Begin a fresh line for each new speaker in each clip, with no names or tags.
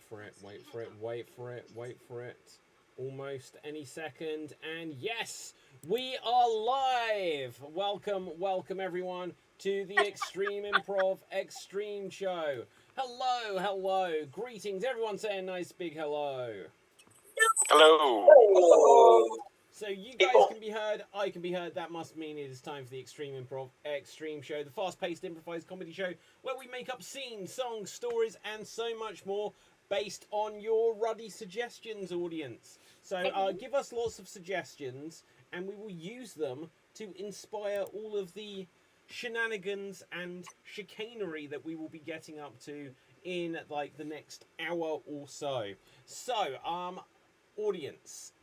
for it, wait for it, wait for it, wait for it. Almost any second, and yes, we are live! Welcome everyone to the Extreme Improv Xstreamed show. Hello, greetings, everyone say a nice big hello.
Hello.
So you guys can be heard, I can be heard, that must mean it is time for the Extreme Improv Xstreamed show, the fast-paced improvised comedy show where we make up scenes, songs, stories, and so much more based on your ruddy suggestions, audience. So give us lots of suggestions and we will use them to inspire all of the shenanigans and chicanery that we will be getting up to in like the next hour or so. So, audience,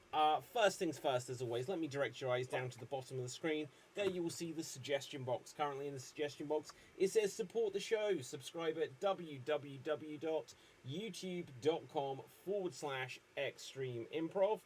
first things first, as always, let me direct your eyes down to the bottom of the screen. There you will see the suggestion box. Currently in the suggestion box, it says support the show. Subscribe at www.youtube.com/extremeimprov.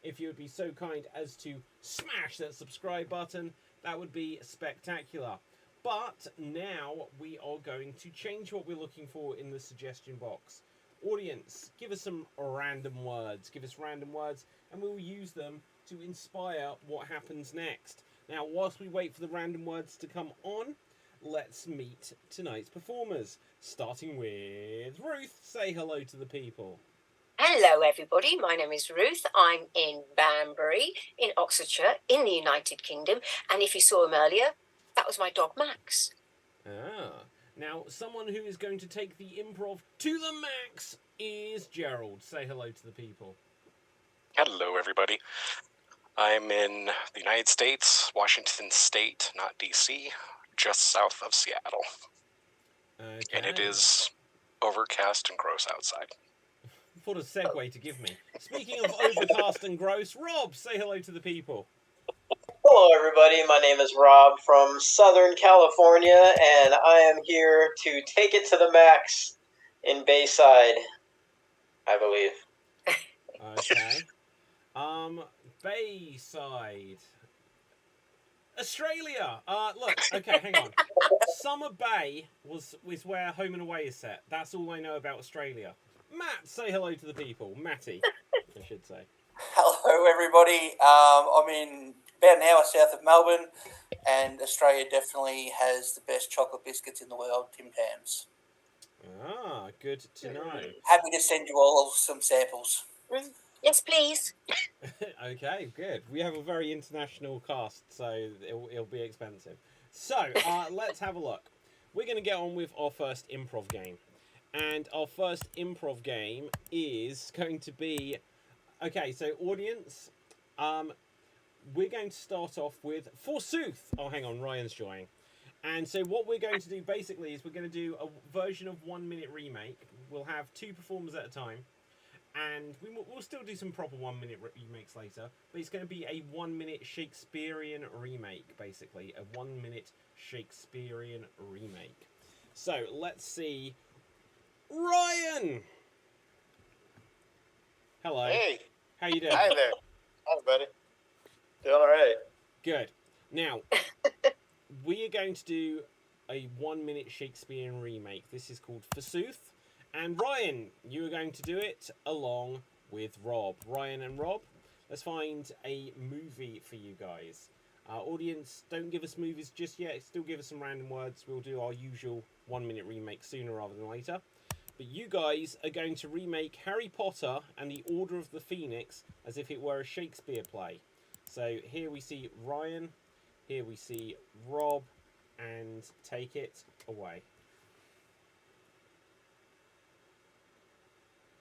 If you would be so kind as to smash that subscribe button, that would be spectacular. But now we are going to change what we're looking for in the suggestion box. Audience, give us some random words. Give us random words and we'll use them to inspire what happens next. Now, whilst we wait for the random words to come on, let's meet tonight's performers. Starting with Ruth. Say hello to the people.
Hello, everybody. My name is Ruth. I'm in Banbury, in Oxfordshire, in the United Kingdom. And if you saw him earlier, that was my dog, Max.
Now, someone who is going to take the improv to the max is Gerald. Say hello to the people.
Hello, everybody. I'm in the United States, Washington State, not D.C., just south of Seattle.
Okay.
And it is overcast and gross outside.
What a segue to give me. Speaking of overcast and gross, Rob, say hello to the people.
Hello, everybody. My name is Rob from Southern California, and I am here to take it to the max in Bayside, I believe.
Okay. Bayside. Australia. Look, okay, hang on. Summer Bay is where Home and Away is set. That's all I know about Australia. Matt, say hello to the people. Matty, I should say.
Hello, everybody. I'm in about an hour south of Melbourne, and Australia definitely has the best chocolate biscuits in the world, Tim Tams.
Ah, good to know.
Happy to send you all some samples.
Yes, please.
Okay, good. We have a very international cast, so it'll be expensive. So, let's have a look. We're going to get on with our first improv game. And our first improv game is going to be... Okay, so audience, we're going to start off with Forsooth. Oh, hang on, Ryan's joining. And so what we're going to do basically is we're going to do a version of 1 minute remake. We'll have 2 performers at a time. And we'll still do some proper 1 minute remakes later. But it's going to be a 1 minute Shakespearean remake, basically. A 1 minute Shakespearean remake. So let's see. Ryan! Hello.
Hey.
How you doing?
Hi there. Hi, buddy. Doing all right.
Good. Now, we are going to do a 1 minute Shakespearean remake. This is called Forsooth. And Ryan, you are going to do it along with Rob. Ryan and Rob, let's find a movie for you guys. Audience, don't give us movies just yet. Still give us some random words. We'll do our usual 1 minute remake sooner rather than later. But you guys are going to remake Harry Potter and the Order of the Phoenix as if it were a Shakespeare play. So here we see Ryan, here we see Rob, and take it away.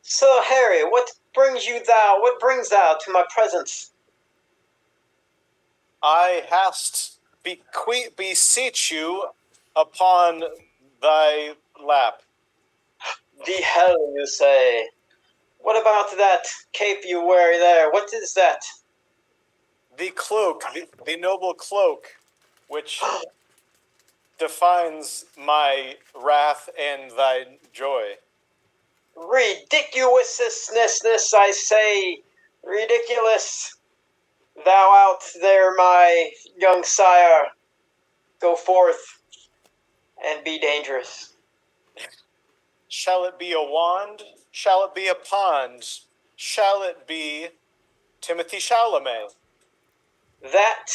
So, Harry, what brings thou to my presence?
I hast beseech you upon thy lap.
The hell, you say? What about that cape you wear there? What is that?
The cloak, the noble cloak, which defines my wrath and thy joy.
Ridiculousness, I say. Ridiculous. Thou out there, my young sire. Go forth and be dangerous.
Shall it be a wand? Shall it be a pond? Shall it be Timothy Chalamet?
That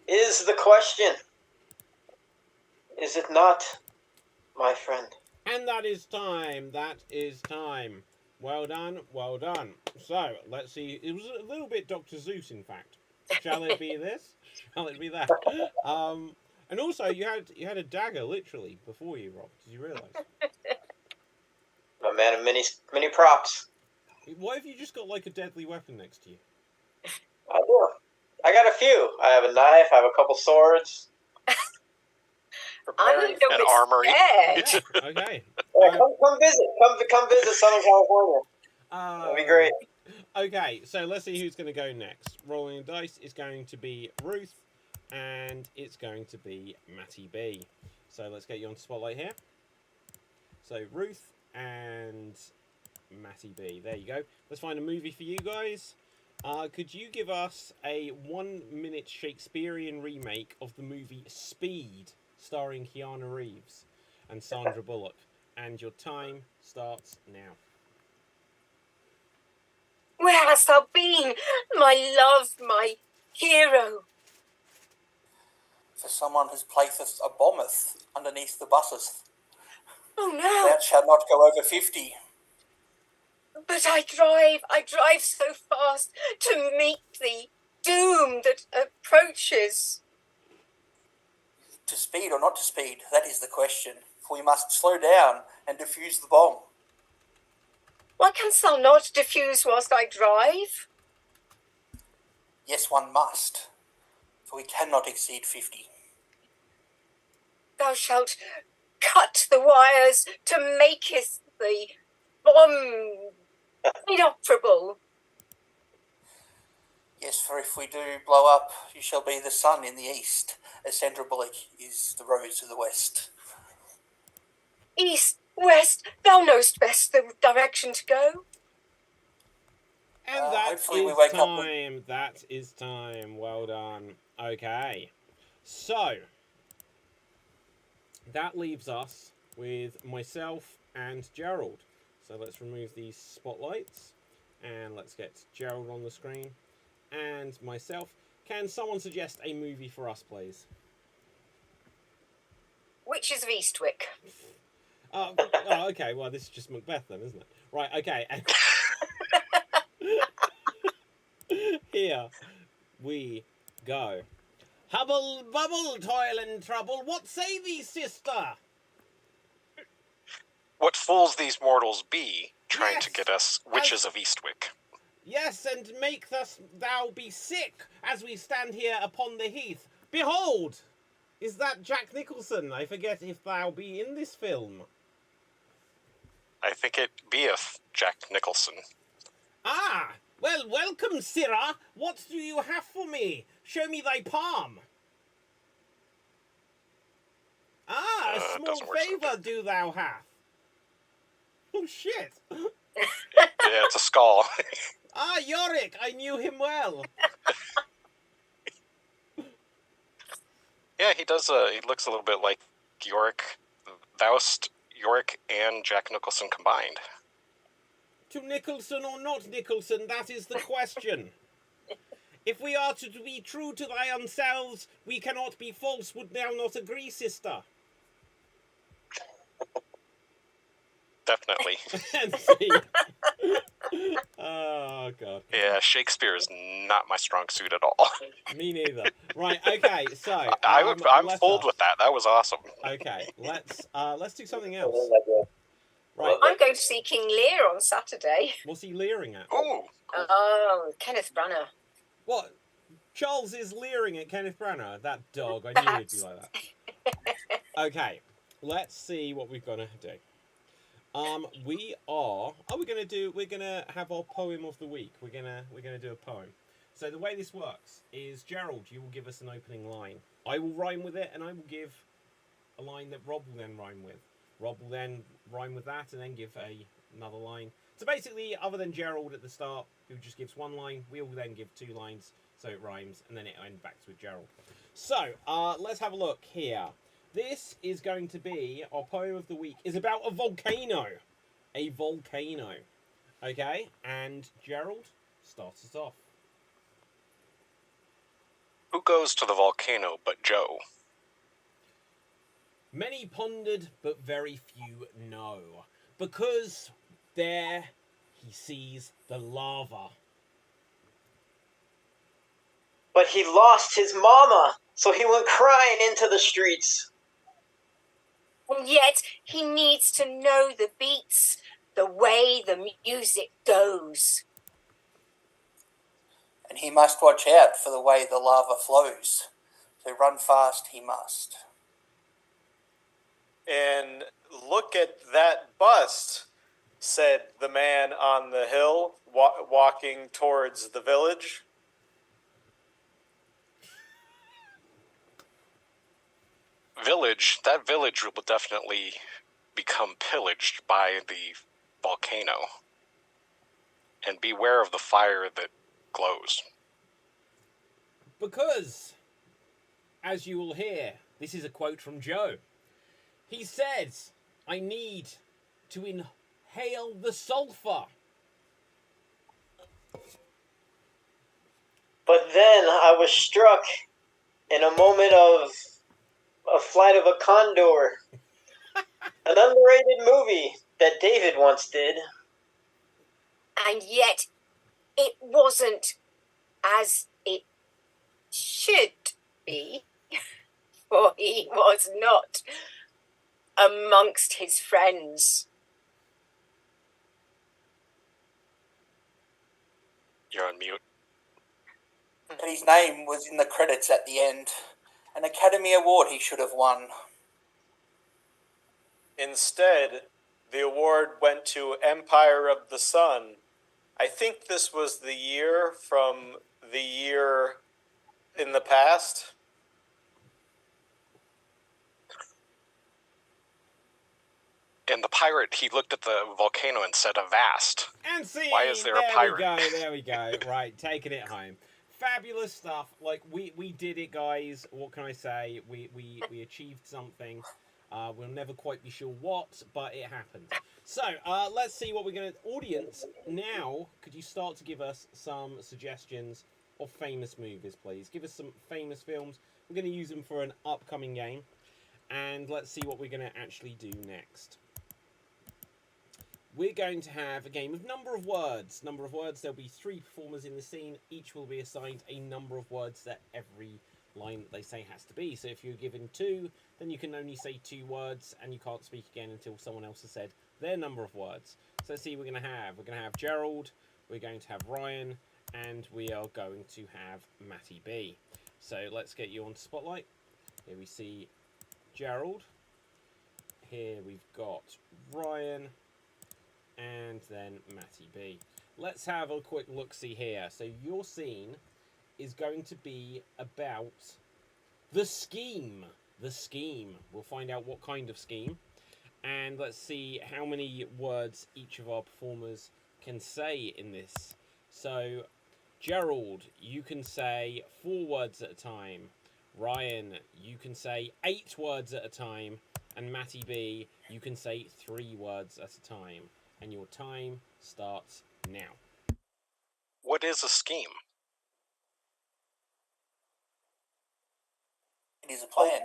is the question. Is it not, my friend?
And that is time. That is time. Well done. Well done. So let's see. It was a little bit Dr. Zeus, in fact. Shall it be this? Shall it be that? And also you had a dagger literally before you, Rob. Did you realise?
I'm a man of many props.
What if you just got like a deadly weapon next to you?
I do. I got a few. I have a knife. I have a couple swords.
I'm a
Preparing.
little
An
bit
armory.
scared.
Yeah. Okay.
Yeah, come visit. Come visit Southern California. That'd be great.
Okay, so let's see who's going to go next. Rolling the dice is going to be Ruth, and it's going to be Matty B. So let's get you on spotlight here. So Ruth and Matty B. There you go. Let's find a movie for you guys. Could you give us a 1-minute Shakespearean remake of the movie Speed, starring Keanu Reeves and Sandra Bullock? And your time starts now.
Where hast thou been, my love, my hero?
For someone whose placeth a bombeth underneath the buses.
Oh no!
Thou shalt not go over 50.
But I drive so fast to meet the doom that approaches.
To speed or not to speed, that is the question. For we must slow down and defuse the bomb.
Why canst thou not diffuse whilst I drive?
Yes, one must. For we cannot exceed 50.
Thou shalt cut the wires to maketh the bomb inoperable.
Yes, for if we do blow up, you shall be the sun in the east, as Sandra Bullock is the rose to the west.
East, west, thou knowest best the direction to go.
And that
hopefully we
is
wake up
time. That is time. Well done. Okay. So, that leaves us with myself and Gerald. So let's remove these spotlights. And let's get Gerald on the screen. And myself. Can someone suggest a movie for us, please?
Witches of Eastwick.
Oh, okay. Well, this is just Macbeth then, isn't it? Right, okay. Here we go. Hubble, bubble, toil and trouble. What say thee, sister?
What fools these mortals be, trying
Yes,
to get us witches of Eastwick.
Yes, and make thou be sick as we stand here upon the heath. Behold! Is that Jack Nicholson? I forget if thou be in this film.
I think it beeth Jack Nicholson.
Ah! Well, welcome, sirrah. What do you have for me? Show me thy palm. Ah, a small
doesn't work so
favour do thou have. Oh, shit.
Yeah, it's a skull.
Ah, Yorick, I knew him well.
Yeah, he does. He looks a little bit like Yorick. Thou'st Yorick and Jack Nicholson combined.
To Nicholson or not Nicholson, that is the question. If we are to be true to thy ourselves, we cannot be false. Would thou not agree, sister?
Definitely.
And see. Oh, God.
Yeah, Shakespeare is not my strong suit at all.
Me neither. Right, okay, so...
I'm fooled with that. That was awesome.
Okay, let's do something else. Right,
I'm going to see King Lear on Saturday.
what's he leering at?
Ooh.
Oh, Kenneth Branagh.
What? Charles is leering at Kenneth Branagh? That dog, I knew he'd be like that. Okay, let's see what we're gonna do. We're gonna have our poem of the week. We're gonna do a poem. So the way this works is, Gerald, you will give us an opening line. I will rhyme with it, and I will give a line that Rob will then rhyme with. Rob will then rhyme with that, and then give another line. So basically, other than Gerald at the start, who just gives one line, we will then give 2 lines, so it rhymes, and then it ends back with Gerald. So, let's have a look here. This is going to be, our poem of the week, is about a volcano. a volcano. Okay, and Gerald, start us off.
Who goes to the volcano but Joe?
Many pondered, but very few know. Because there he sees the lava.
But he lost his mama, so he went crying into the streets.
And yet he needs to know the beats, the way the music goes.
And he must watch out for the way the lava flows. So run fast he must.
And look at that bust, said the man on the hill, walking towards the village.
That village will definitely become pillaged by the volcano. And beware of the fire that glows.
Because, as you will hear, this is a quote from Joe. He says, I need to inhale the sulfur.
But then I was struck in a moment of A Flight of a Condor, an underrated movie that David once did.
And yet it wasn't as it should be, for he was not amongst his friends.
You're on mute.
But his name was in the credits at the end. An Academy Award he should have won.
Instead, the award went to Empire of the Sun. I think this was the year from the year in the past.
And the pirate, he looked at the volcano and said, "Avast."
And see,
Why is there a pirate?
There we go. Right, taking it home. Fabulous stuff. Like, we did it, guys. What can I say? We achieved something. We'll never quite be sure what, but it happened. So, let's see what we're going to... Audience, now, could you start to give us some suggestions of famous movies, please? Give us some famous films. We're going to use them for an upcoming game. And let's see what we're going to actually do next. We're going to have a game of number of words. Number of words, there'll be 3 performers in the scene. Each will be assigned a number of words that every line that they say has to be. So if you're given 2, then you can only say 2 words, and you can't speak again until someone else has said their number of words. So let's see what we're going to have. We're going to have Gerald, we're going to have Ryan, and we are going to have Matty B. So let's get you on Spotlight. Here we see Gerald. Here we've got Ryan. And then Matty B. Let's have a quick look-see here. So your scene is going to be about the scheme. The scheme. We'll find out what kind of scheme. And let's see how many words each of our performers can say in this. So, Gerald, you can say 4 words at a time. Ryan, you can say 8 words at a time. And Matty B, you can say 3 words at a time. And your time starts now.
What is a scheme?
It is a plan.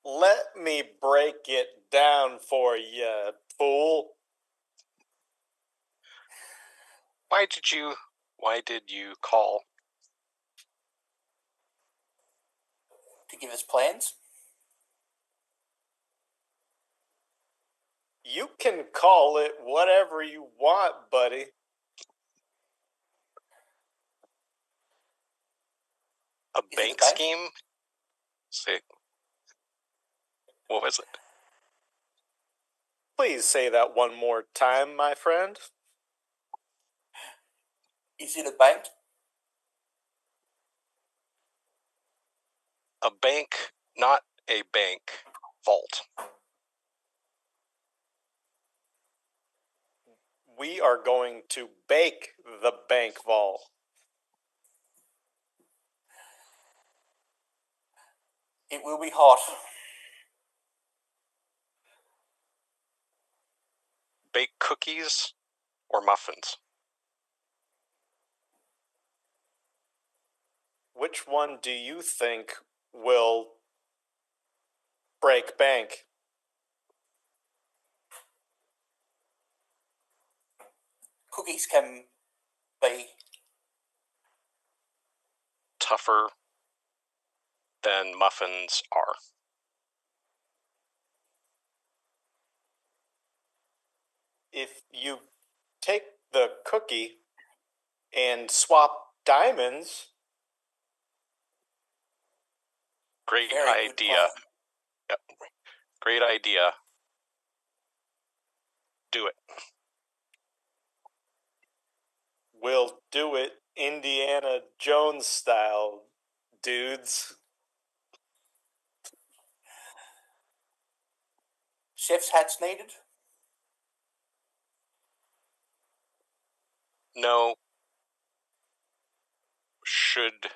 Let me break it down for you, fool.
Why did you call?
To give us plans.
You can call it whatever you want, buddy.
A bank scheme? Say, what was it?
Please say that one more time, my friend.
Is it a bank?
A bank, not a bank. Vault.
We are going to bake the bank vault.
It will be hot.
cookies or muffins?
Which one do you think will break bank?
Cookies can be
Tougher than muffins are.
If you take the cookie and swap diamonds,
Great
very good
idea.
plan.
Yep. Great idea. Do it.
we'll do it Indiana Jones style, dudes.
Chef's hats needed.
No. Should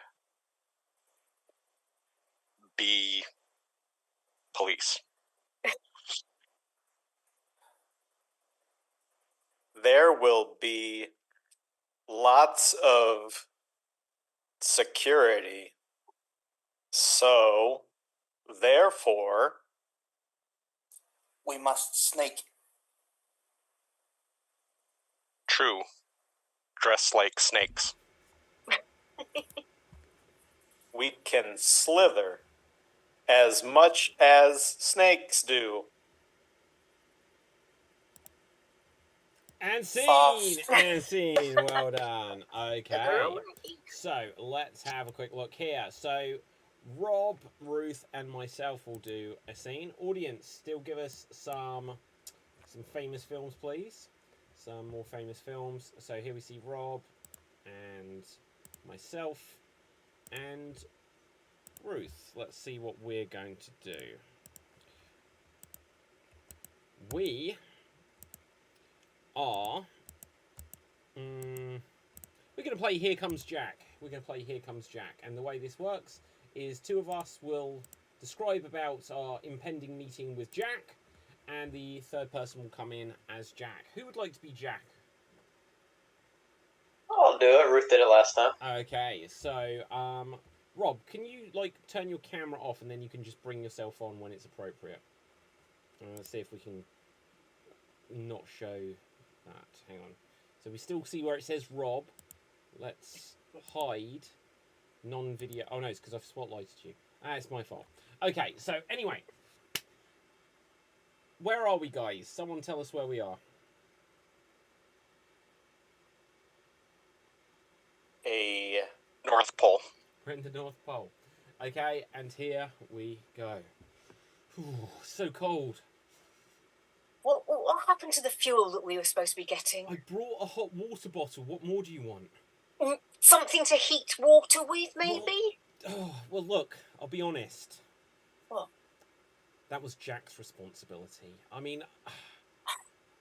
be police.
There will be lots of security. So, therefore,
We must sneak.
True. Dress like snakes.
we can slither as much as snakes do.
And scene!
Fast.
And scene. Well done. Okay. So, let's have a quick look here. So, Rob, Ruth, and myself will do a scene. Audience, still give us some famous films, please. Some more famous films. So, here we see Rob and myself and Ruth. Let's see what we're going to do. We are... we're going to play Here Comes Jack. We're going to play Here Comes Jack. And the way this works is two of us will describe about our impending meeting with Jack, and the third person will come in as Jack. Who would like to be Jack?
I'll do it. Ruth did it last time.
Okay, so, Rob, can you, turn your camera off and then you can just bring yourself on when it's appropriate? Let's see if we can not show that. Hang on. So we still see where it says Rob. Let's hide non-video. Oh no, it's because I've spotlighted you. Ah, it's my fault. Okay, so anyway. Where are we, guys? Someone tell us where we are.
A
North Pole.
We're in the North Pole. Okay, and here we go. Ooh, so cold.
What happened to the fuel that we were supposed to be getting?
I brought a hot water bottle. What more do you want?
Something to heat water with, maybe?
Well, look, I'll be honest.
What?
That was Jack's responsibility. I mean,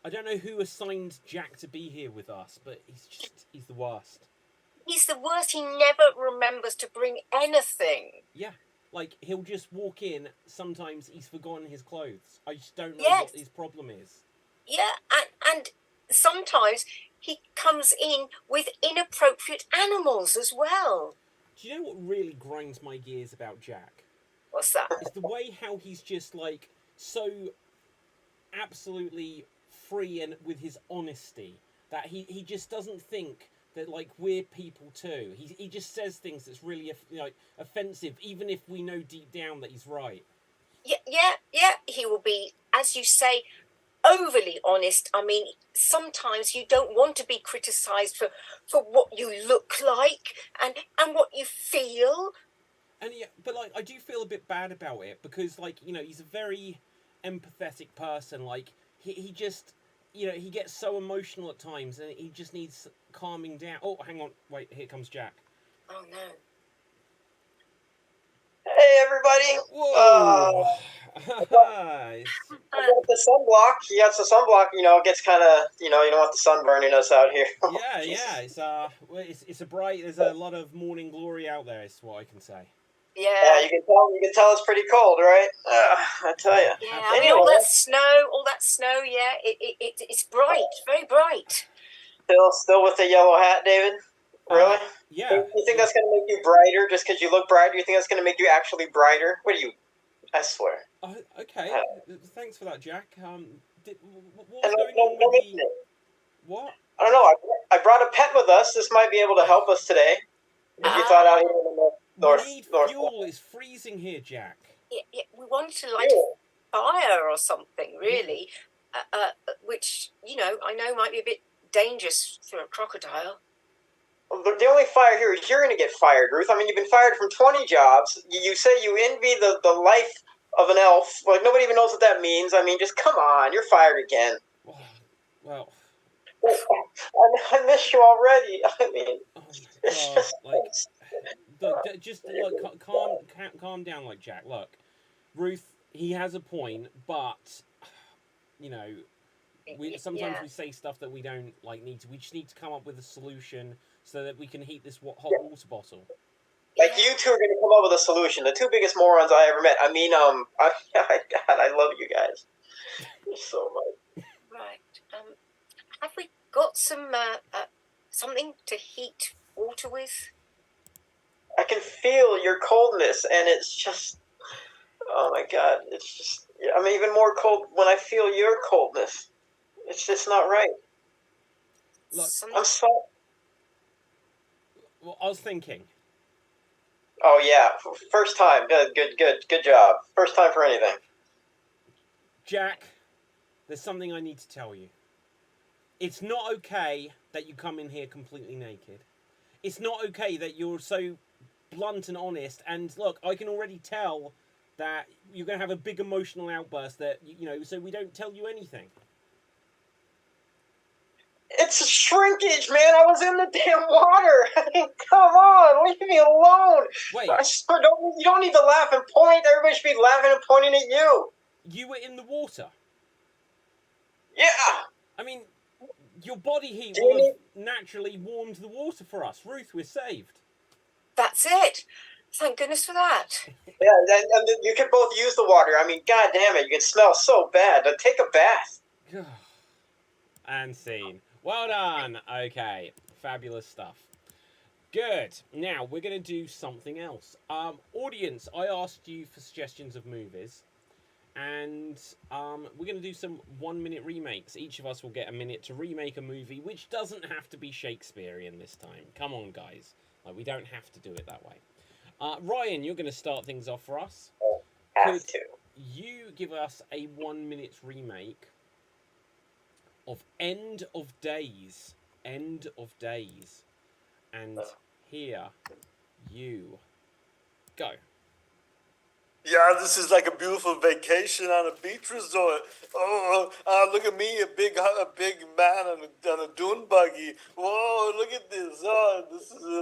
I don't know who assigned Jack to be here with us, but he's the worst.
He's the worst. He never remembers to bring anything.
Yeah, he'll just walk in. Sometimes he's forgotten his clothes. I just don't know
Yes.
what his problem is.
Yeah, and sometimes he comes in with inappropriate animals as well.
Do you know what really grinds my gears about Jack?
What's that?
It's the way how he's just, so absolutely free and with his honesty that he just doesn't think that, we're people too. He just says things that's really, offensive, even if we know deep down that he's right.
Yeah. He will be, as you say, overly honest. I mean, sometimes you don't want to be criticised for what you look like and what you feel.
And yeah, but I do feel a bit bad about it because he's a very empathetic person. He just, he gets so emotional at times and he just needs calming down. Oh, hang on, wait, here comes Jack.
Oh no.
Hey, everybody.
Whoa!
I got the sunblock. He got the sunblock. It gets kind of, you don't want the sun burning us out here.
Yeah. It's a bright. There's a lot of morning glory out there. Is what I can say.
Yeah.
You can tell. You can tell it's pretty cold, right? I tell you.
Yeah, I mean, all that snow. Yeah, it's bright, very bright.
Still with the yellow hat, David. Really?
Yeah.
You think that's gonna make you brighter just because you look brighter? You think that's gonna make you actually brighter? What do you? I swear.
Okay. Thanks for that, Jack. What's
And
going on with the... What?
I don't know. I brought a pet with us. This might be able to help us today. If you thought out here in the north.
We need fuel. It's freezing here, Jack.
Yeah, we wanted to light a fire or something, really, which, you know, I know might be a bit dangerous for a crocodile.
Well, the only fire here is you're going to get fired, Ruth. I mean, you've been fired from 20 jobs. You say you envy the life of an elf. Like, nobody even knows what that means. I mean, just come on. You're fired again.
Well...
I miss you already. I mean,
it's just calm down, like Jack. Look, Ruth, he has a point, but you know, sometimes we say stuff that we don't need to. We just need to come up with a solution so that we can heat this hot water bottle.
Like, you two are going to come up with a solution. The two biggest morons I ever met. I mean, God, I love you guys so much.
Right. Have we got some something to heat water with?
I can feel your coldness, and it's just, oh my God, it's just, I'm even more cold when I feel your coldness. It's just not right.
Look,
I'm sorry.
Well, I was thinking.
Oh yeah, first time. Good job. First time for anything.
Jack, there's something I need to tell you. It's not okay that you come in here completely naked. It's not okay that you're so blunt and honest. And look, I can already tell that you're going to have a big emotional outburst that, you know, so we don't tell you anything.
It's shrinkage, man. I was in the damn water. I mean, come on, leave me alone.
Wait.
I swear, you don't need to laugh and point. Everybody should be laughing and pointing at you.
You were in the water?
Yeah.
I mean... Your body heat will have naturally warmed the water for us. Ruth, we're saved.
That's it. Thank goodness for that.
Yeah, and you can both use the water. I mean, God damn it, you can smell so bad. Take a bath.
And scene. Well done. Okay, fabulous stuff. Good. Now, we're going to do something else. Audience, I asked you for suggestions of movies. And we're going to do some 1-minute remakes. Each of us will get a minute to remake a movie, which doesn't have to be Shakespearean this time. Come on, guys. Like, we don't have to do it that way. Ryan, you're going to start things off for us.
Have to.
You give us a 1-minute remake of End of Days. End of Days. And here you go.
Yeah, this is like a beautiful vacation on a beach resort. Oh, look at me, a big man on a dune buggy. Whoa, look at this. Oh,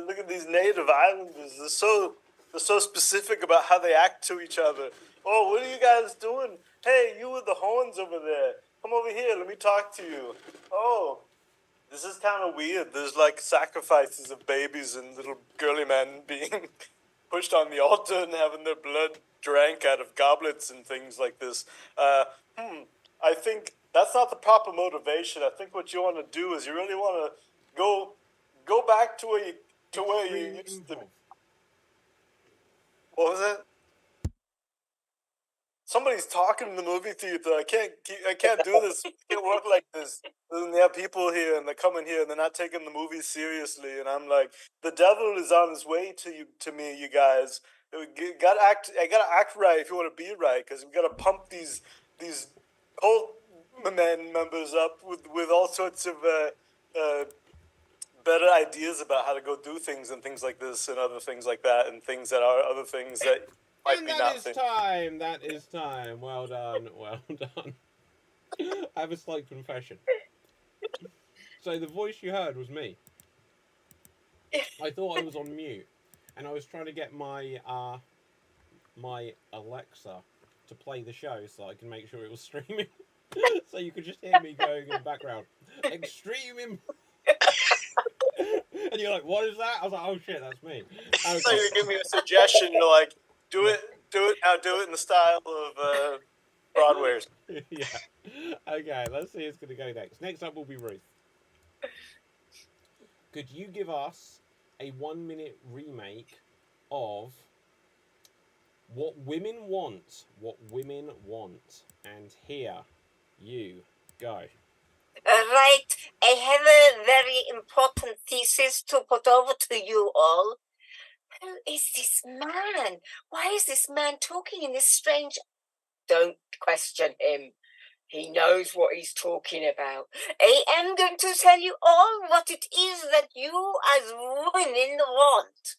look at these native islanders. They're so specific about how they act to each other. Oh, what are you guys doing? Hey, you with the horns over there. Come over here. Let me talk to you. Oh, this is kind of weird. There's like sacrifices of babies and little girly men being pushed on the altar and having their blood drank out of goblets and things like this. I think that's not the proper motivation. I think what you want to do is you really want to go back to where you used to. What was that? Somebody's talking in the movie theater. I can't do this. It can't work like this. And they have people here, and they're coming here, and they're not taking the movie seriously. And I'm like, the devil is on his way to me, you guys. I gotta act right if you want to be right, because we gotta pump these cult members up with all sorts of better ideas about how to go do things and things like this and other things like that and things that are other things that might
and
be
that
nothing.
That is time. Well done. Well done. I have a slight confession. So the voice you heard was me. I thought I was on mute, and I was trying to get my my Alexa to play the show so I can make sure it was streaming. So you could just hear me going in the background. Extreme And you're like, what is that? I was like, oh shit, that's me.
So you give me a suggestion. You're like, do it in the style of Broadwayers.
Yeah. Okay, let's see who's going to go next. Next up will be Ruth. Could you give us a 1-minute remake of What Women Want? What Women Want. And here you go.
Right, I have a very important thesis to put over to you all. Who is this man? Why is this man talking in this strange... Don't question him. He knows what he's talking about. I am going to tell you all what it is that you as women want.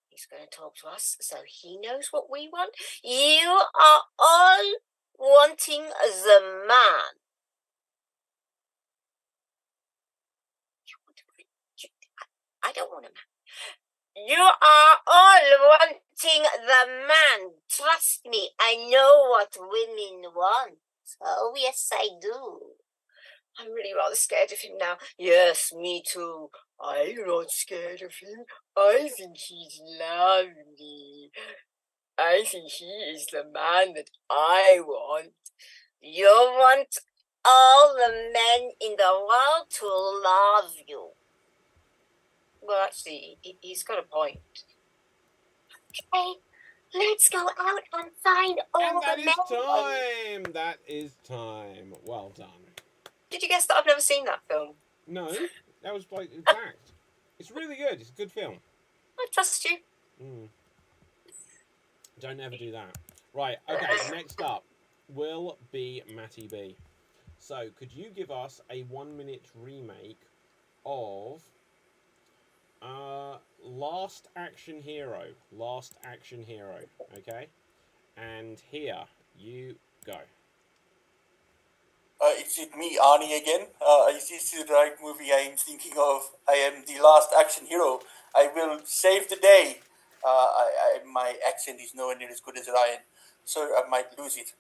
He's going to talk to us so he knows what we want. You are all wanting the man. I don't want a man. You are all wanting the man. Trust me, I know what women want. Oh, yes, I do. I'm really rather scared of him now. Yes, me too. I'm not scared of him. I think he's lovely. I think he is the man that I want. You want all the men in the world to love you. Well, actually, he's got a point. Okay, let's go out and find all
And
the
that
men.
is time. That is time. Well done.
Did you guess that I've never seen that film?
No, that was like exact. It's really good. It's a good film.
I trust you.
Don't ever do that. Right, okay, next up will be Matty B. So, could you give us a 1-minute remake of Last Action Hero? Last Action Hero, okay? And here you go.
Is it me, Arnie, again? Is this the right movie I am thinking of? I am the last action hero. I will save the day. My accent is nowhere near as good as Ryan, so I might lose it.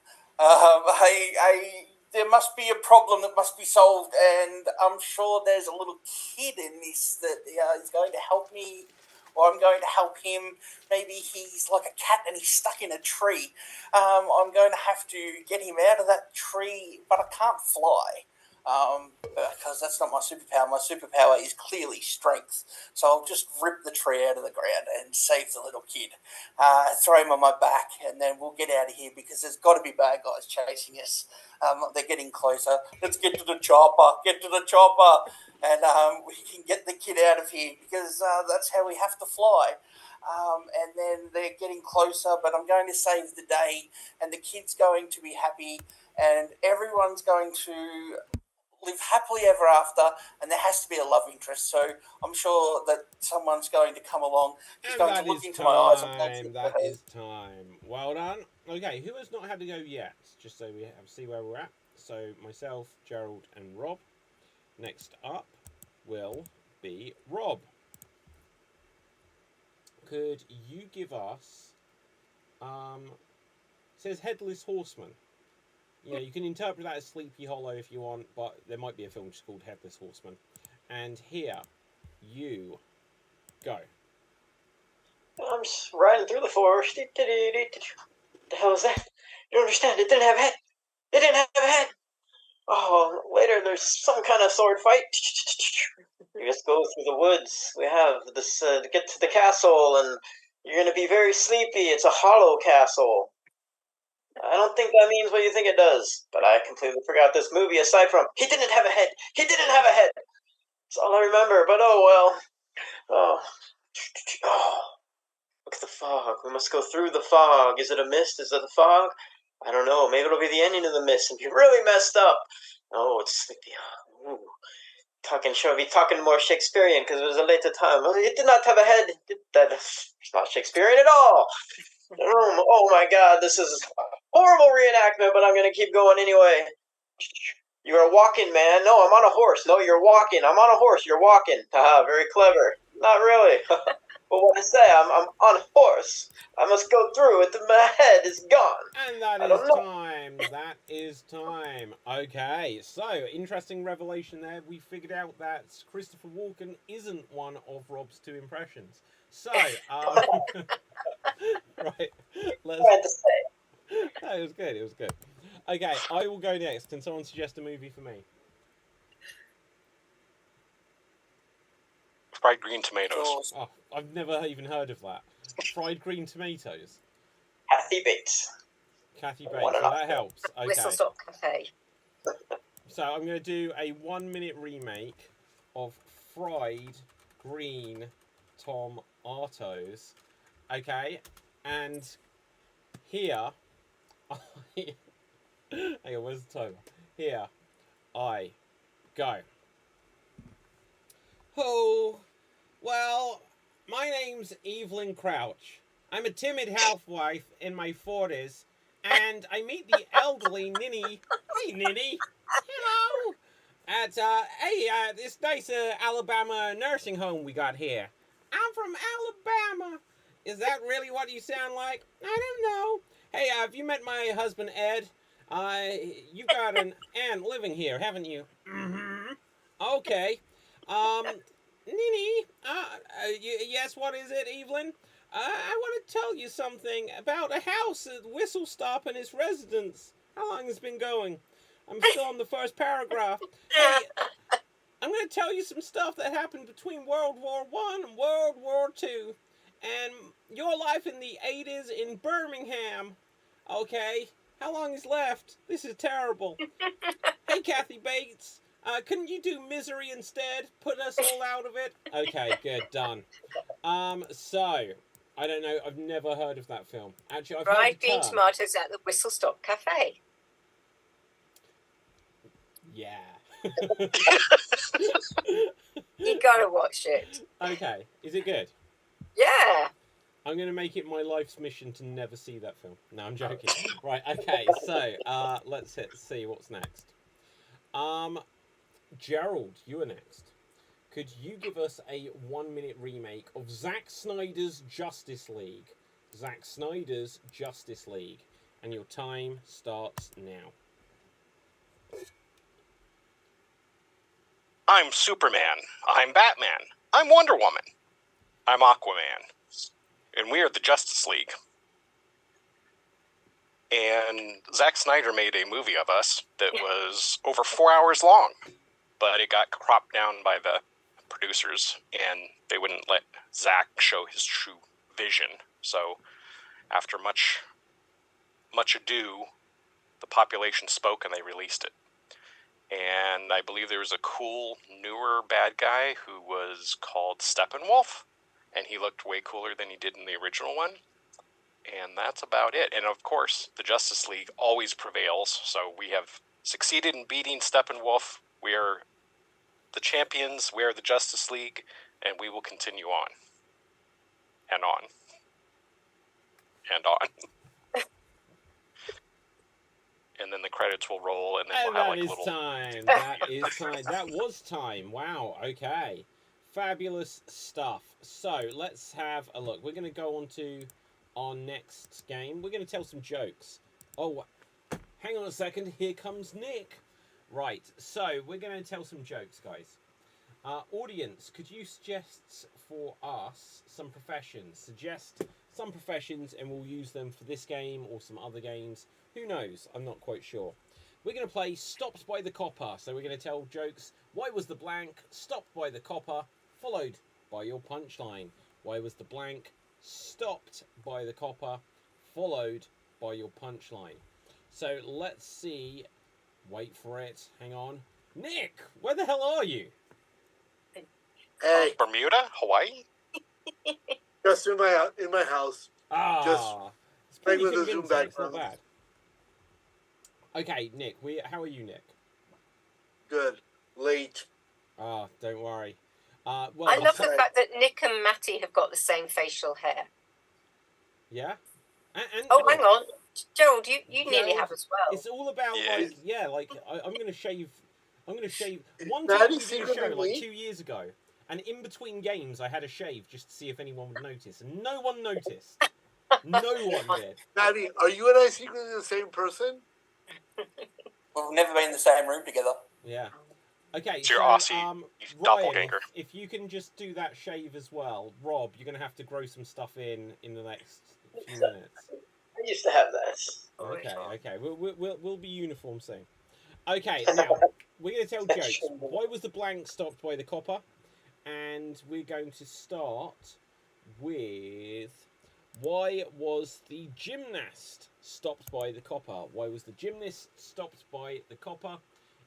There must be a problem that must be solved, and I'm sure there's a little kid in this that is going to help me, or I'm going to help him. Maybe he's like a cat and he's stuck in a tree. I'm going to have to get him out of that tree, but I can't fly. Because that's not my superpower. My superpower is clearly strength. So I'll just rip the tree out of the ground and save the little kid. Throw him on my back, and then we'll get out of here because there's got to be bad guys chasing us. They're getting closer. Let's get to the chopper. Get to the chopper. And we can get the kid out of here because that's how we have to fly. And then they're getting closer, but I'm going to save the day, and the kid's going to be happy, and everyone's going to live happily ever after, and there has to be a love interest. So I'm sure that someone's going to come along. He's going to look into my eyes and
that is time. Well done. Okay, who has not had to go yet? Just so we see where we're at. So myself, Gerald, and Rob. Next up will be Rob. Could you give us it says Headless Horseman. Yeah, you can interpret that as Sleepy Hollow if you want, but there might be a film just called Headless Horseman. And here you go.
I'm just riding through the forest. What the hell is that? You don't understand. It didn't have a head. It didn't have a head. Oh, later there's some kind of sword fight. You just go through the woods. We have this to get to the castle, and you're going to be very sleepy. It's a hollow castle. I don't think that means what you think it does, but I completely forgot this movie aside from he didn't have a head. He didn't have a head. That's all I remember, but oh well. Oh, look at the fog. We must go through the fog. Is it a mist? Is it a fog? I don't know. Maybe it'll be the ending of the mist and be really messed up. Oh, it's sleepy. Ooh. Should be talking more Shakespearean because it was a later time. It did not have a head. It's not Shakespearean at all. Oh my God, this is a horrible reenactment, but I'm going to keep going anyway. You are walking, man. No, I'm on a horse. No, you're walking. I'm on a horse. You're walking. Haha, very clever. Not really. But what I say, I'm on a horse. I must go through it. My head is gone.
And that is time. time. That is time. Okay, so interesting revelation there. We figured out that Christopher Walken isn't one of Rob's 2 impressions. So, right, let's.
I had to say.
No, it was good. It was good. Okay, I will go next. Can someone suggest a movie for me?
Fried green tomatoes.
Jaws.
Oh, I've never even heard of that. Fried green tomatoes.
Kathy Bates.
Kathy
One
Bates.
and
So
a
that helps. Okay.
Whistle Stop Cafe.
So I'm going to do a 1-minute remake of fried green tomatoes. Okay, and here, hang on, where's the timer? Here, I go. Oh, well, my name's Evelyn Crouch. I'm a timid housewife in my 40s, and I meet the elderly Ninny. Hey, Ninny. Hello. At this nice Alabama nursing home we got here. I'm from Alabama. Is that really what you sound like? I don't know. Hey, have you met my husband Ed? You've got an aunt living here, haven't you? Mm-hmm. Okay. Nini, yes, what is it, Evelyn? I want to tell you something about a house at Whistle Stop and its residence. How long has it been going? I'm still on the first paragraph. Hey, I'm going to tell you some stuff that happened between World War I and World War II. And your life in the 80s in Birmingham. Okay, how long is left? This is terrible. Hey, Kathy Bates. Couldn't you do Misery instead? Put us all out of it? Okay, good, done. So, I don't know, I've never heard of that film. Actually, I've heard
Fried
the
green
term.
tomatoes at the Whistle Stop Cafe.
Yeah.
You gotta watch it.
Okay, is it good?
Yeah.
I'm going to make it my life's mission to never see that film. No, I'm joking. Right, okay, so, let's see what's next. Gerald, you are next. Could you give us a 1-minute remake of Zack Snyder's Justice League? Zack Snyder's Justice League. And your time starts now.
I'm Superman. I'm Batman. I'm Wonder Woman. I'm Aquaman. And we are the Justice League. And Zack Snyder made a movie of us that was over 4 hours long. But it got cropped down by the producers, and they wouldn't let Zack show his true vision. So, after much ado, the population spoke and they released it. And I believe there was a cool, newer bad guy who was called Steppenwolf, and he looked way cooler than he did in the original one. And that's about it. And of course, the Justice League always prevails, so we have succeeded in beating Steppenwolf. We are the champions, we are the Justice League, and we will continue on. And on. And on. And then the credits will roll, and then we'll have like little...
time. That is time. That was time. Wow, okay. Fabulous stuff. So, let's have a look. We're going to go on to our next game. We're going to tell some jokes. Oh, hang on a second. Here comes Nick. Right, so we're going to tell some jokes, guys. Audience, could you suggest for us some professions? Suggest some professions and we'll use them for this game or some other games. Who knows? I'm not quite sure. We're going to play Stopped by the Copper. So we're going to tell jokes. Why was the blank stopped by the copper, followed by your punchline? Why was the blank stopped by the copper, followed by your punchline? So let's see. Wait for it. Hang on. Nick, where the hell are you?
Hey,
Bermuda? Hawaii?
just in my house.
Ah,
Just
it's pretty
with a Zoom
convincing. It's not
background.
bad. Okay, Nick. How are you, Nick?
Good. Late.
Ah, don't worry. Well,
I love the
sorry.
fact that Nick and Matty have got the same facial hair.
Yeah. And
Oh,
look,
hang on. Gerald, you nearly
Gerald,
have as well.
It's all about
Yeah.
I'm gonna shave. One
Maddie
time we did a show
secretly
like
me?
2 years ago, and in between games I had a shave just to see if anyone would notice, and no one noticed. No one did.
Maddie, are you and I secretly the same person?
We've never been in the same room together.
Yeah. Okay,
It's your
so
Aussie
Ryan,
doppelganger.
if you can just do that shave as well, Rob, you're going to have to grow some stuff in the next few minutes.
I used to have that.
Okay. We'll be uniform soon. Okay, now we're going to tell jokes. Why was the blank stopped by the copper? And we're going to start with why was the gymnast stopped by the copper? Why was the gymnast stopped by the copper?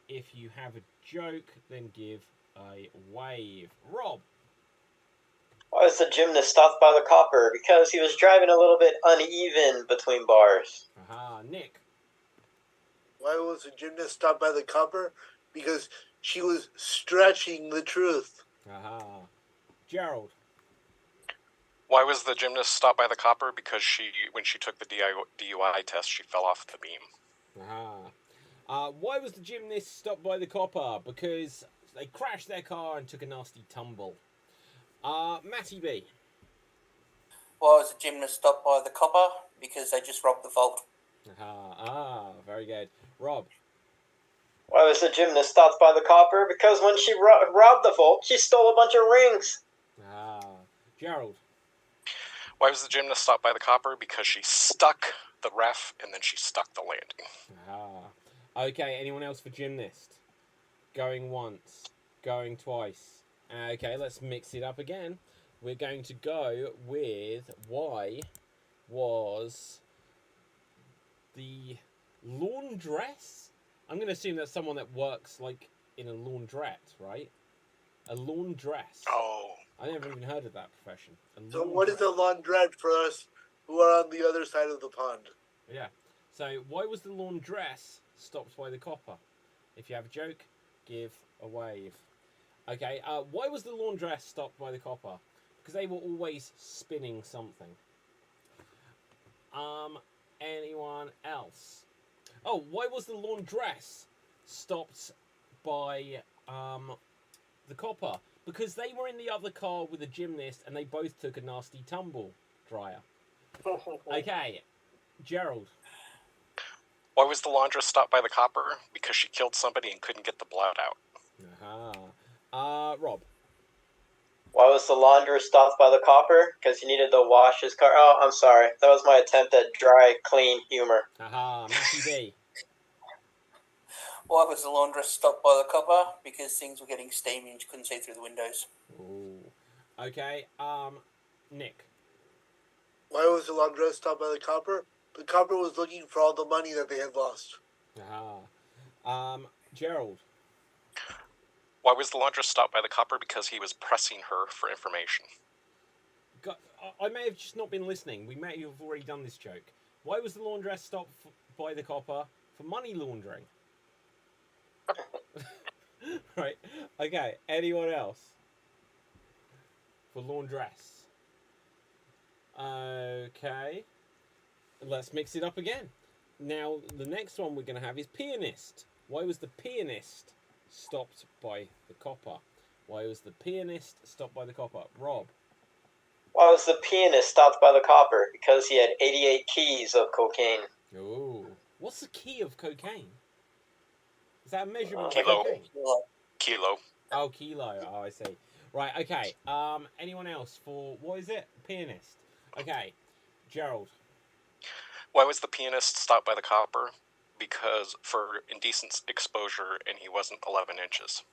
If you have a joke, then give a wave. Rob.
Why was the gymnast stopped by the copper? Because he was driving a little bit uneven between bars.
Aha, Nick.
Why was the gymnast stopped by the copper? Because she was stretching the truth.
Aha. Gerald.
Why was the gymnast stopped by the copper? Because when she took the DUI test, she fell off the beam.
Aha. Why was the gymnast stopped by the copper? Because they crashed their car and took a nasty tumble. Matty B.
Why was the gymnast stopped by the copper? Because they just robbed the vault.
Aha. Very good. Rob.
Why was the gymnast stopped by the copper? Because when she robbed the vault, she stole a bunch of rings.
Gerald.
Why was the gymnast stopped by the copper? Because she stuck the ref and then she stuck the landing.
Okay, anyone else for gymnast? Going once, going twice. Okay, let's mix it up again. We're going to go with why was the laundress? I'm going to assume that's someone that works like in a laundrette, right? A laundress.
Oh.
I never even heard of that profession.
So what is a laundrette for us who are on the other side of the pond?
Yeah. So why was the laundress stopped by the copper? If you have a joke, give a wave. Okay. Why was the laundress stopped by the copper? Because they were always spinning something. Anyone else? Oh, why was the laundress stopped by the copper? Because they were in the other car with the gymnast and they both took a nasty tumble dryer. Okay, Gerald.
Why was the laundress stopped by the copper? Because she killed somebody and couldn't get the blood out.
Rob.
Why was the laundress stopped by the copper? Because he needed to wash his car. Oh, I'm sorry. That was my attempt at dry, clean humor.
Matty B.
Why was the laundress stopped by the copper? Because things were getting steamy and you couldn't see through the windows.
Ooh. Okay, Nick.
Why was the laundress stopped by the copper? The copper was looking for all the money that they had lost.
Gerald.
Why was the laundress stopped by the copper? Because he was pressing her for information.
God, I may have just not been listening. We may have already done this joke. Why was the laundress stopped by the copper? For money laundering. Right. Okay. Anyone else? For laundress. Okay. Let's mix it up again. Now, the next one we're going to have is pianist. Why was the pianist stopped by the copper? Why was the pianist stopped by the copper? Rob.
Why was the pianist stopped by the copper? Because he had 88 keys of cocaine.
Ooh. What's the key of cocaine? Is that a measurement of
Kilo.
cocaine?
Kilo.
Oh, kilo. Oh, I see. Right, okay. Anyone else for, what is it? Pianist. Okay. Gerald.
Why was the pianist stopped by the copper? Because for indecent exposure and he wasn't 11 inches.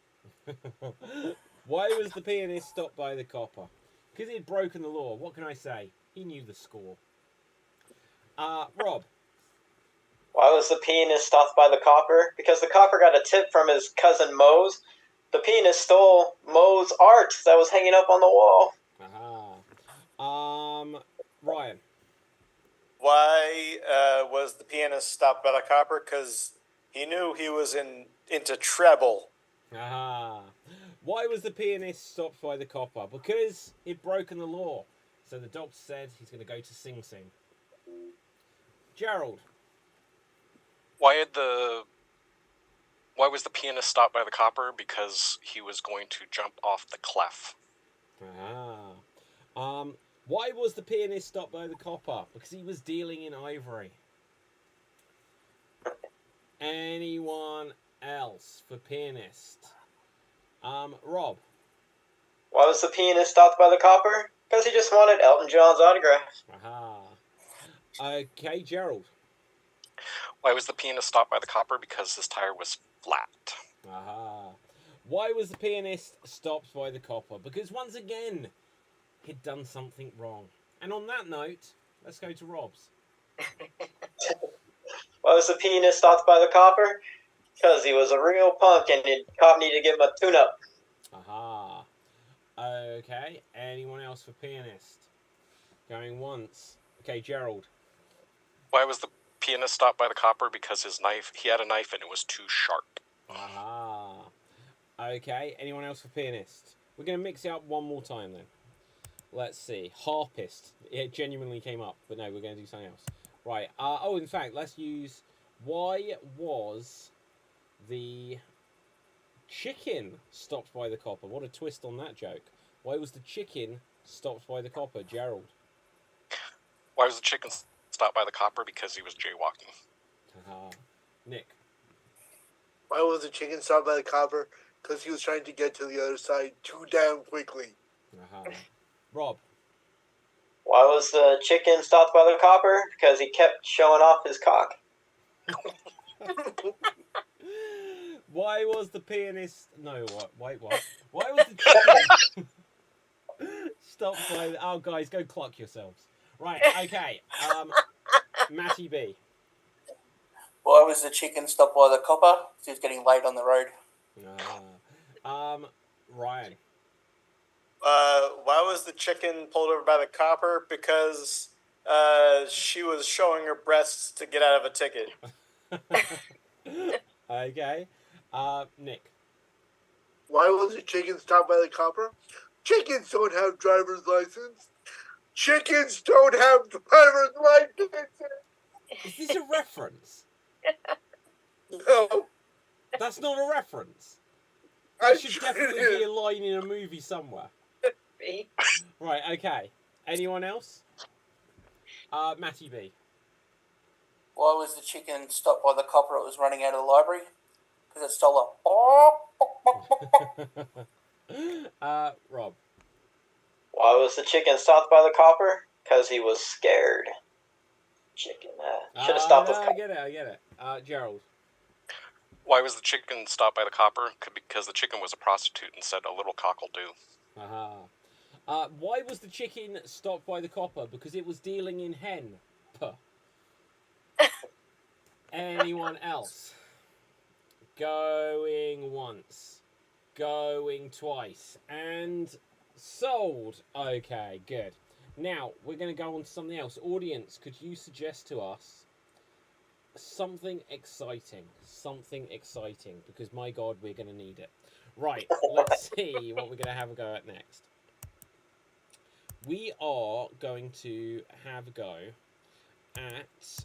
Why was the pianist stopped by the copper? Because he had broken the law. What can I say? He knew the score. Rob.
Why was the pianist stopped by the copper? Because the copper got a tip from his cousin Mose. The pianist stole Moe's art that was hanging up on the wall.
Ryan.
Why was the pianist stopped by the copper? Because he knew he was into treble.
Why was the pianist stopped by the copper? Because he'd broken the law. So the doctor said he's going to go to Sing Sing. Gerald.
Why was the pianist stopped by the copper? Because he was going to jump off the clef.
Why was the pianist stopped by the copper? Because he was dealing in ivory. Anyone else for pianist? Rob.
Why was the pianist stopped by the copper? Because he just wanted Elton John's autograph.
Aha. Okay, Gerald.
Why was the pianist stopped by the copper? Because his tire was flat.
Aha. Why was the pianist stopped by the copper? Because once again, he'd done something wrong. And on that note, let's go to Rob's.
Why was the pianist stopped by the copper? Because he was a real punk and the cop needed to give him a tune-up.
Aha. Okay, anyone else for pianist? Going once. Okay, Gerald.
Why was the pianist stopped by the copper? Because he had a knife and it was too sharp.
Aha. Okay, anyone else for pianist? We're going to mix it up one more time then. Let's see. Harpist. It genuinely came up, but no, we're going to do something else. Right. Oh, in fact, let's use... Why was the chicken stopped by the copper? What a twist on that joke. Why was the chicken stopped by the copper? Gerald.
Why was the chicken stopped by the copper? Because he was jaywalking.
Aha. Nick.
Why was the chicken stopped by the copper? Because he was trying to get to the other side too damn quickly.
Aha. Rob.
Why was the chicken stopped by the copper? Because he kept showing off his cock.
Why was the pianist... No, what? Wait, what? Why was the chicken... Stop by... Oh, guys, go clock yourselves. Right, okay. Matty B.
Why was the chicken stopped by the copper? Because he was getting late on the road.
Ryan.
Why was the chicken pulled over by the copper? Because she was showing her breasts to get out of a ticket.
Okay. Nick.
Why was the chicken stopped by the copper? Chickens don't have driver's license. Chickens don't have driver's license.
Is this a reference?
No.
That's not a reference.
I
It should definitely be a line in a movie somewhere. Right, okay. Anyone else? Matty B.
Why was the chicken stopped by the copper? It was running out of the library because it stole
Rob.
Why was the chicken stopped by the copper? Because he was scared. Chicken. Should have stopped
no,
with
I get it. Gerald.
Why was the chicken stopped by the copper? Because the chicken was a prostitute and said a little cock'll do.
Aha. Why was the chicken stopped by the copper? Because it was dealing in hen. Puh. Anyone else? Going once. Going twice. And sold. Okay, good. Now, we're going to go on to something else. Audience, could you suggest to us something exciting? Something exciting. Because, my God, we're going to need it. Right, let's see what we're going to have a go at next. We are going to have a go at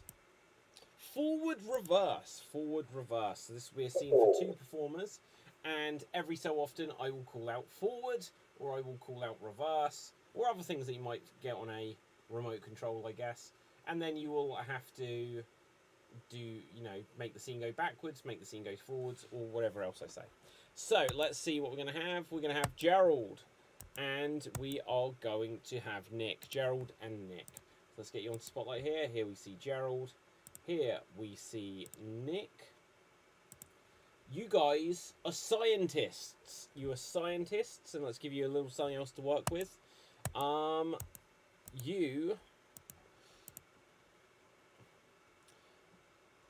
forward reverse. Forward reverse. So this will be a scene for two performers. And every so often I will call out forward, or I will call out reverse, or other things that you might get on a remote control, I guess. And then you will have to make the scene go backwards, make the scene go forwards, or whatever else I say. So, let's see what we're going to have. We're going to have Gerald, and we are going to have Nick. Gerald and Nick. Let's get you on spotlight here. Here we see Gerald. Here we see Nick. You guys are scientists. You are scientists, and let's give you a little something else to work with.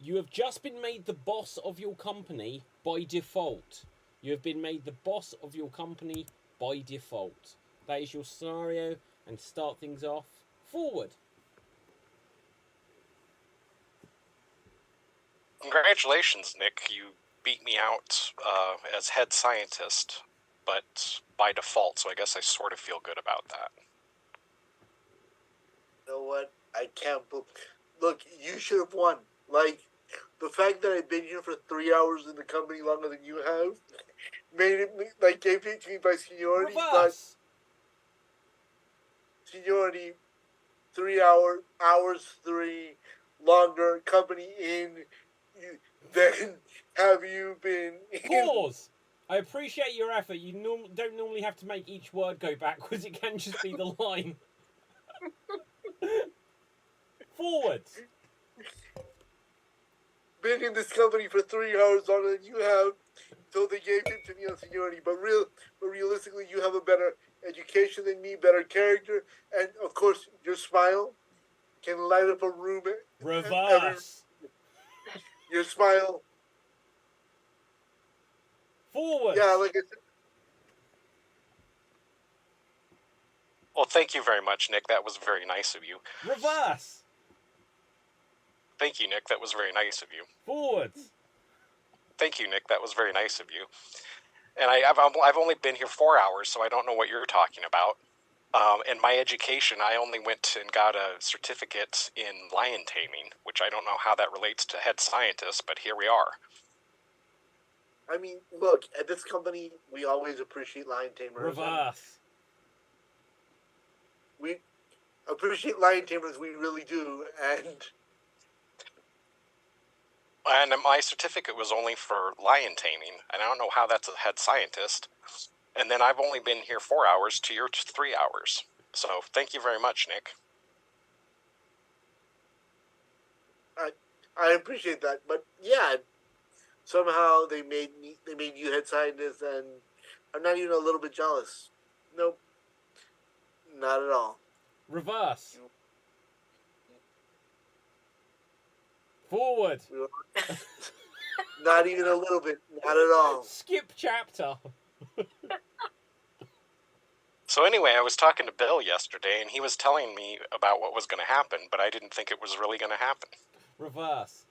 You have just been made the boss of your company by default. You have been made the boss of your company by default. That is your scenario, and start things off forward.
Congratulations, Nick. You beat me out as head scientist, but by default, so I guess I sort of feel good about that.
You know what? I can't look, you should have won. Like, the fact that I've been here for 3 hours in the company longer than you have made it, like, gave it to me by seniority.
Reverse.
But seniority, 3 hours, 3 longer, company in, then have you been
Pause. I appreciate your effort. You don't normally have to make each word go backwards. It can just be the line. Forwards.
been in this company for 3 hours longer than you have, so they gave it to me on seniority. But realistically, you have a better education than me, better character, and of course, your smile can light up a room.
Reverse.
Your smile.
Forwards.
Yeah, like I said.
Well, thank you very much, Nick. That was very nice of you.
Reverse.
Thank you, Nick. That was very nice of you.
Forwards.
Thank you, Nick. That was very nice of you. And I've only been here 4 hours, so I don't know what you're talking about. In my education, I only went and got a certificate in lion taming, which I don't know how that relates to head scientist, but here we are.
I mean, look, at this company, we always appreciate lion tamers.
Reverse.
We appreciate lion tamers, we really do, and
my certificate was only for lion taming, and I don't know how that's a head scientist. And then I've only been here 4 hours to your 3 hours. So thank you very much, Nick.
I appreciate that. But yeah, somehow they made you head scientist, and I'm not even a little bit jealous. Nope, not at all.
Reverse. Forward.
Not even a little bit. Not at all.
Skip chapter.
So anyway, I was talking to Bill yesterday, and he was telling me about what was going to happen, but I didn't think it was really going to happen.
Reverse.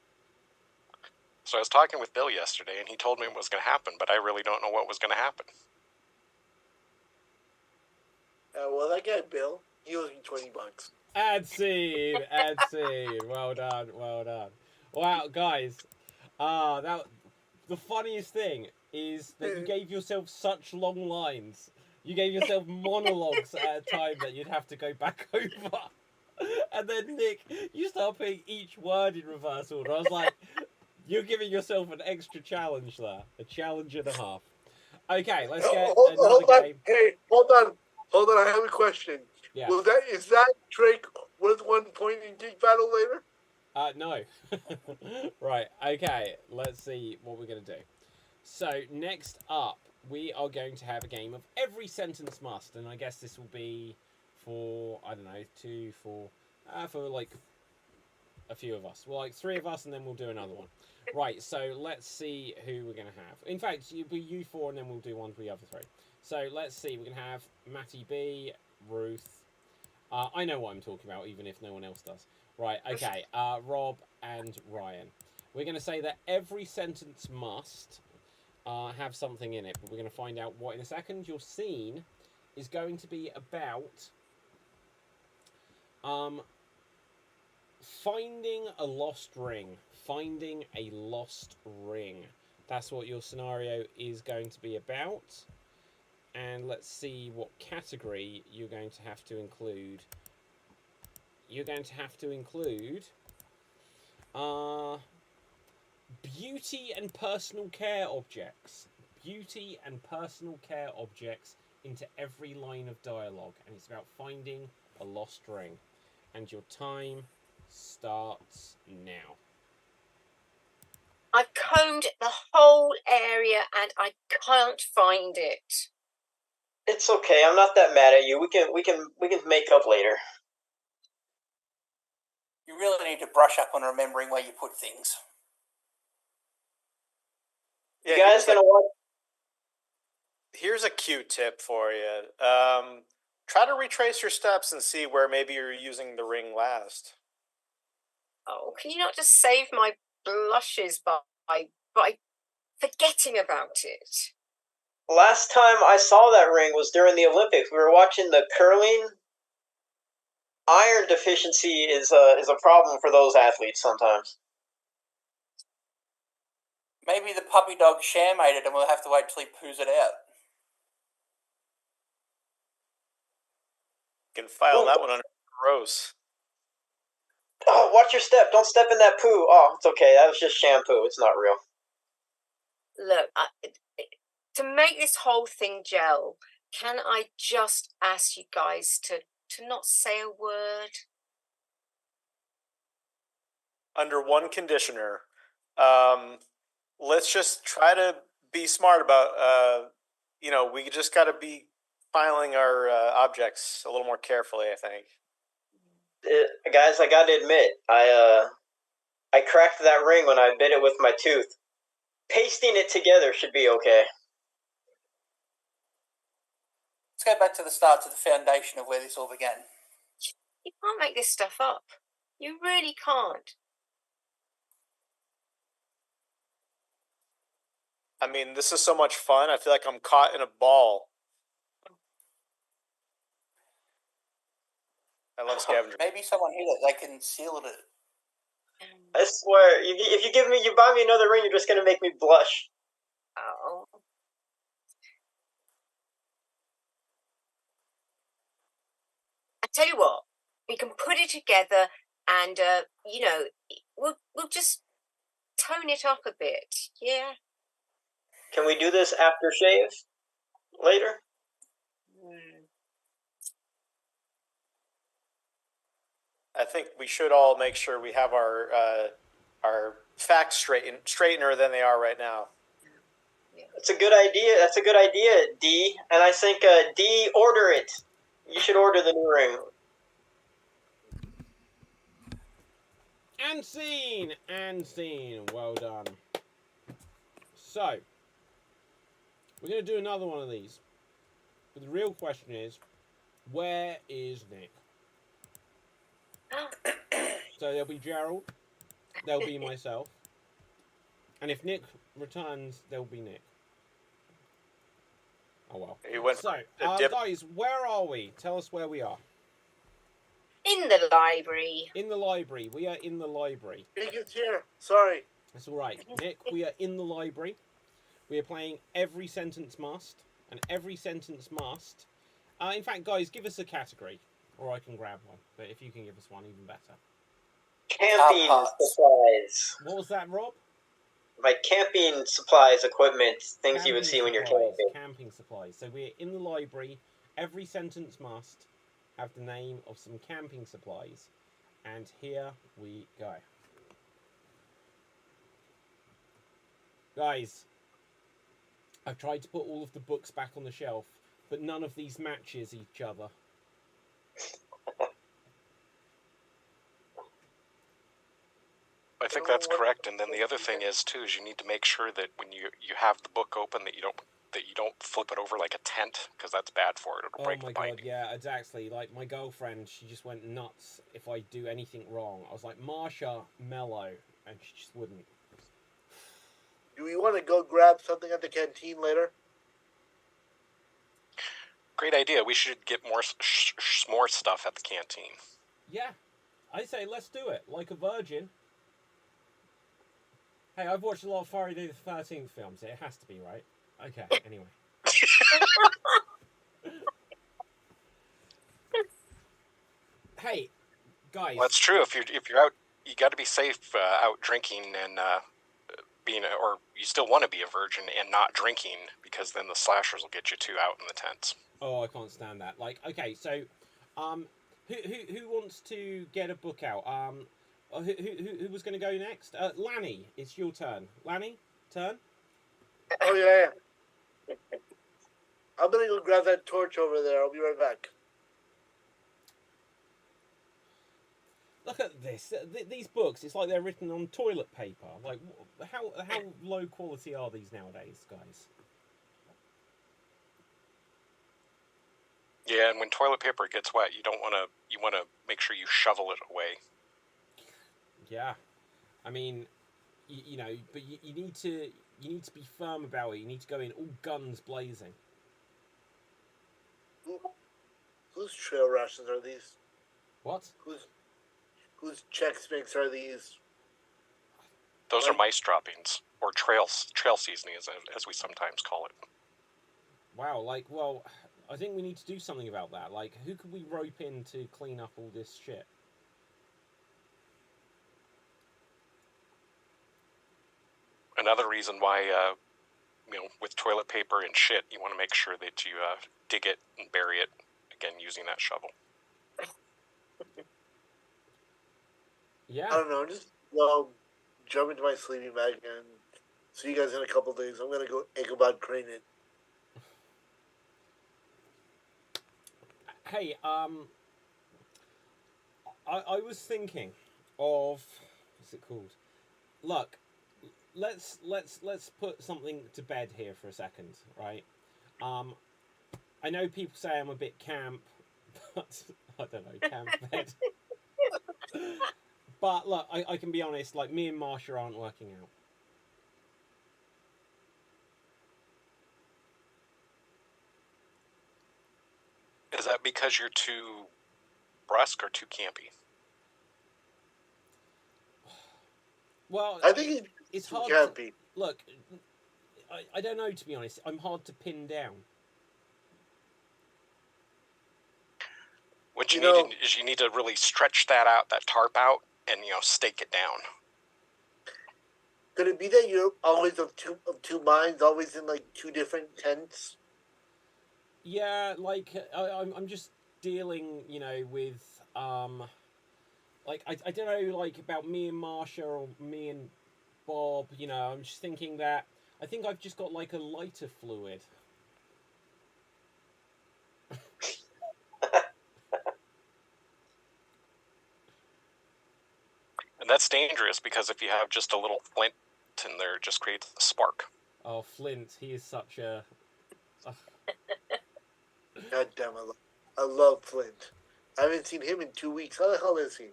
So I was talking with Bill yesterday, and he told me it was going to happen, but I really don't know what was going to happen.
Well, that guy Bill, he owes me $20.
Ad scene. Well done. Wow, guys. The funniest thing is that you gave yourself such long lines. You gave yourself monologues at a time that you'd have to go back over. And then, Nick, you start putting each word in reverse order. I was like, you're giving yourself an extra challenge there. A challenge and a half. Okay, let's get another game.
Hey, hold on. I have a question.
Yeah.
Is that Drake worth 1 point in Geek Battle later?
No. Right, okay, let's see what we're going to do. So, next up, we are going to have a game of Every Sentence Must, and I guess this will be for, I don't know, for like a few of us. Well, like 3 of us, and then we'll do another one. Right, so let's see who we're going to have. In fact, it'll be you 4, and then we'll do one for the other 3. So, let's see, we're going to have Matty B, Ruth. I know what I'm talking about, even if no one else does. Right, okay, Rob and Ryan. We're going to say that every sentence must have something in it, but we're going to find out what in a second. Your scene is going to be about finding a lost ring. Finding a lost ring. That's what your scenario is going to be about. And let's see what category you're going to have to include. You're going to have to include beauty and personal care objects. Beauty and personal care objects into every line of dialogue. And it's about finding a lost ring. And your time starts now.
I've combed the whole area and I can't find it.
It's okay. I'm not that mad at you. We can make up later.
You really need to brush up on remembering where you put things.
You guys gonna watch?
Here's a cute tip for you. Try to retrace your steps and see where maybe you're using the ring last.
Oh, can you not just save my blushes by forgetting about it?
Last time I saw that ring was during the Olympics. We were watching the curling. Iron deficiency is a problem for those athletes sometimes.
Maybe the puppy dog sham ate it and we'll have to wait till he poos it out.
You can file that one under gross.
Oh, watch your step. Don't step in that poo. Oh, it's okay. That was just shampoo. It's not real.
Look, to make this whole thing gel, can I just ask you guys to not say a word?
Under one conditioner. Let's just try to be smart about, we just got to be filing our objects a little more carefully, I think.
Guys, I gotta admit, I cracked that ring when I bit it with my tooth. Pasting it together should be okay.
Let's go back to the start, to the foundation of where this all began.
You can't make this stuff up. You really can't.
I mean, this is so much fun. I feel like I'm caught in a ball. I love scavenger.
Maybe someone hit it. They can seal it.
I swear, if you buy me another ring, you're just gonna make me blush.
Oh. I tell you what, we can put it together, and we'll just tone it up a bit. Yeah.
Can we do this after shave later?
I think we should all make sure we have our facts straightener than they are right now.
That's a good idea. That's a good idea, D. And I think D, order it. You should order the new ring.
And scene. Well done. So, we're going to do another one of these. But the real question is, where is Nick? So there'll be Gerald, there'll be myself, and if Nick returns, there'll be Nick. Oh well.
He went
so, guys, where are we? Tell us where we are.
In the library.
In the library. We are in the library.
It's here. Sorry.
That's all right. Nick, we are in the library. We are playing Every Sentence Must, and Every Sentence Must. In fact, guys, give us a category, or I can grab one. But if you can give us one, even better.
Camping supplies.
What was that, Rob?
Like camping supplies, equipment, things you would see when you're camping.
Camping supplies. So we're in the library. Every sentence must have the name of some camping supplies. And here we go. Guys, I've tried to put all of the books back on the shelf, but none of these matches each other.
I think that's correct. And then the other thing is too is you need to make sure that when you have the book open that you don't flip it over like a tent, because that's bad for it. It'll break the binding.
Oh my god, yeah, exactly. Like my girlfriend, she just went nuts if I do anything wrong. I was like, Marsha, mellow, and she just wouldn't.
Do we want to go grab something at the canteen later?
Great idea. We should get more s'more stuff at the canteen.
Yeah, I say let's do it. Like a virgin. Hey, I've watched a lot of Friday the 13th films. It has to be, right? Okay, anyway. Hey, guys.
Well, that's true. If you're out, you got to be safe out drinking and or you still want to be a virgin and not drinking, because then the slashers will get you too out in the tents.
Oh, I can't stand that. Like, okay, so, who wants to get a book out? Who was going to go next? Lanny, it's your turn. Lanny, turn.
Oh yeah. I'm gonna go grab that torch over there. I'll be right back.
Look at this. These books, it's like they're written on toilet paper. Like, how low quality are these nowadays, guys?
Yeah, and when toilet paper gets wet, you want to make sure you shovel it away.
Yeah, I mean, you know, but you need to be firm about it. You need to go in all guns blazing.
Whose trail rations are these?
What?
Whose Chex Mix are these?
Those are mice droppings, or trail seasoning, as we sometimes call it.
Wow, like, well, I think we need to do something about that. Like, who could we rope in to clean up all this shit?
another reason why, with toilet paper and shit, you want to make sure that you dig it and bury it, again, using that shovel.
Yeah.
I don't know. Just jump into my sleeping bag and see you guys in a couple days. I'm gonna go Ichabod Crane it.
Hey, I was thinking of what's it called? Look, let's put something to bed here for a second, right? I know people say I'm a bit camp, but I don't know, camp bed. But look, I can be honest. Like, me and Marsha aren't working out.
Is that because you're too brusque or too campy?
Well,
I think
it's hard.
Campy.
Look, I don't know, to be honest. I'm hard to pin down.
What you need is you need to really stretch that tarp out, and stake it down.
Could it be that you're always of two minds, always in like two different tents?
Yeah, like I'm just dealing, with like I don't know, like about me and Marsha or me and Bob. I'm just thinking that I think I've just got like a lighter fluid.
And that's dangerous because if you have just a little flint in there, it just creates a spark.
Oh, Flint, he is such a...
God damn, I love Flint. I haven't seen him in 2 weeks. How the hell is he?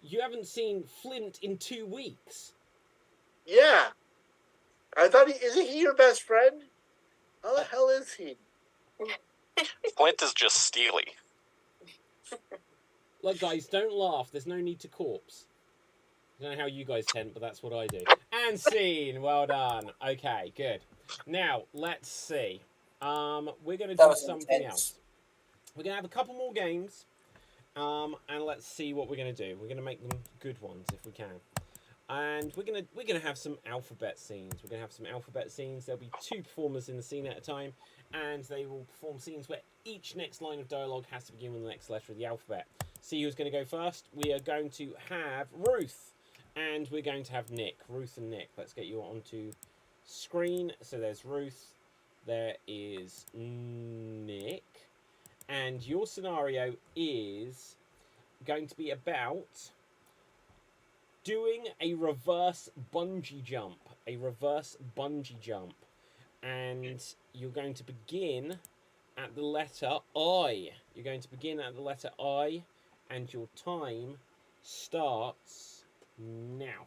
You haven't seen Flint in 2 weeks?
Yeah. I thought isn't he your best friend? How the hell is he?
Flint is just steely.
Look, guys, don't laugh. There's no need to corpse. I don't know how you guys tend, but that's what I do. And scene. Well done. Okay, good. Now, let's see. We're going to do something else. We're going to have a couple more games. And let's see what we're going to do. We're going to make them good ones if we can. And we're gonna have some alphabet scenes. We're gonna have some alphabet scenes. There'll be 2 performers in the scene at a time, and they will perform scenes where each next line of dialogue has to begin with the next letter of the alphabet. See who's going to go first. We are going to have Ruth, and we're going to have Nick. Ruth and Nick. Let's get you onto screen. So there's Ruth. There is Nick, and your scenario is going to be about doing a reverse bungee jump. A reverse bungee jump. And you're going to begin at the letter I. You're going to begin at the letter I, and your time starts now.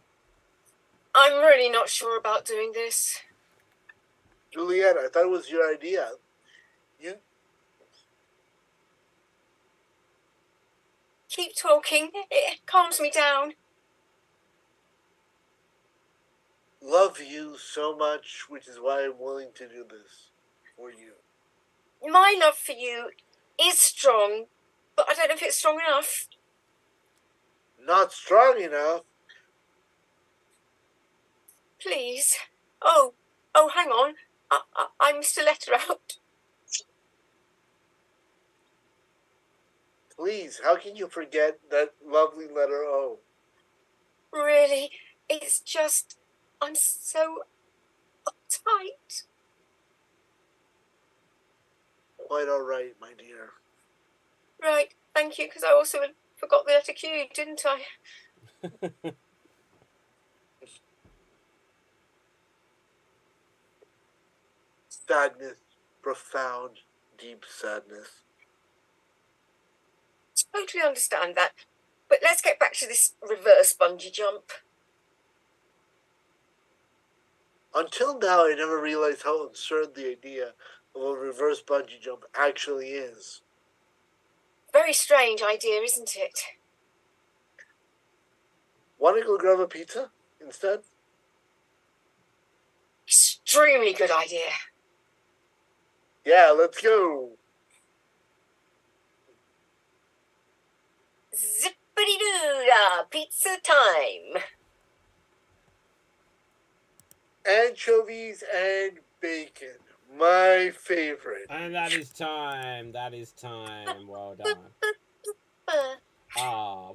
I'm really not sure about doing this.
Juliet, I thought it was your idea.
Keep talking. It calms me down.
Love you so much, which is why I'm willing to do this for you.
My love for you is strong, but I don't know if it's strong enough.
Not strong enough?
Please. Oh, hang on. I missed a letter out.
Please, how can you forget that lovely letter O?
Really, it's just... I'm so uptight.
Quite all right, my dear.
Right, thank you, because I also forgot the letter Q, didn't I?
Sadness, profound, deep sadness.
Totally understand that. But let's get back to this reverse bungee jump.
Until now, I never realized how absurd the idea of a reverse bungee jump actually is.
Very strange idea, isn't it?
Want to go grab a pizza instead?
Extremely good idea.
Yeah, let's go.
Zippity-doo-dah, pizza time.
anchovies and bacon. My favorite.
And that is time. That is time. Well done.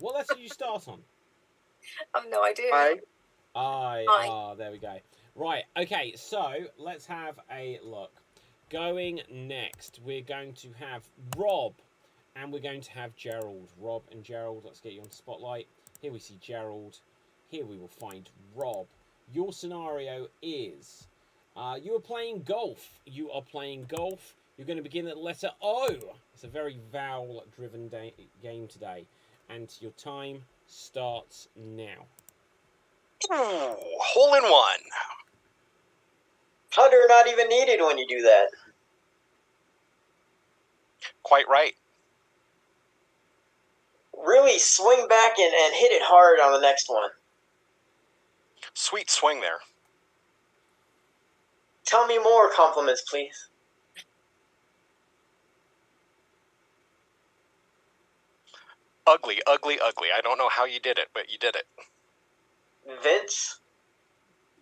What letter did you start on?
I've no idea.
There we go. Right, okay, so let's have a look. Going next, we're going to have Rob, and we're going to have Gerald. Rob and Gerald, let's get you on spotlight. Here we see Gerald. Here we will find Rob. Your scenario is, you are playing golf. You are playing golf. You're going to begin at the letter O. It's a very vowel-driven game today. And your time starts now.
Ooh, hole in one.
Putter not even needed when you do that.
Quite right.
Really swing back and hit it hard on the next one.
Sweet swing there.
Tell me more compliments, please.
Ugly, ugly, ugly. I don't know how you did it, but you did it.
Vince,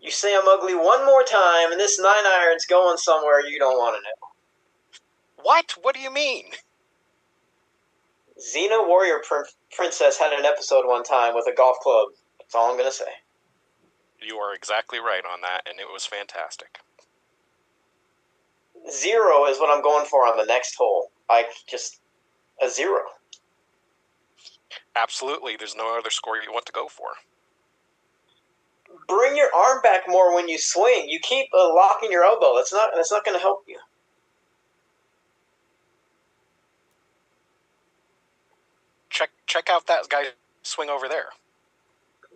you say I'm ugly one more time, and this 9-iron's going somewhere you don't want to know.
What? What do you mean?
Xena Warrior Princess had an episode one time with a golf club. That's all I'm going to say.
You are exactly right on that, and it was fantastic.
0 is what I'm going for on the next hole. A 0.
Absolutely. There's no other score you want to go for.
Bring your arm back more when you swing. You keep locking your elbow. That's not going to help you.
Check out that guy swing over there.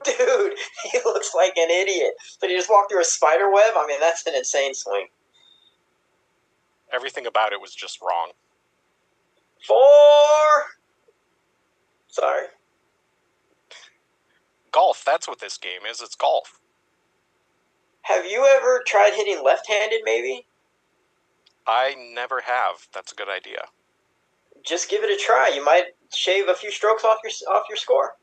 Dude, he looks like an idiot. But he just walked through a spider web? I mean, that's an insane swing.
Everything about it was just wrong.
4! Sorry.
Golf, that's what this game is. It's golf.
Have you ever tried hitting left-handed, maybe?
I never have. That's a good idea.
Just give it a try. You might shave a few strokes off your score.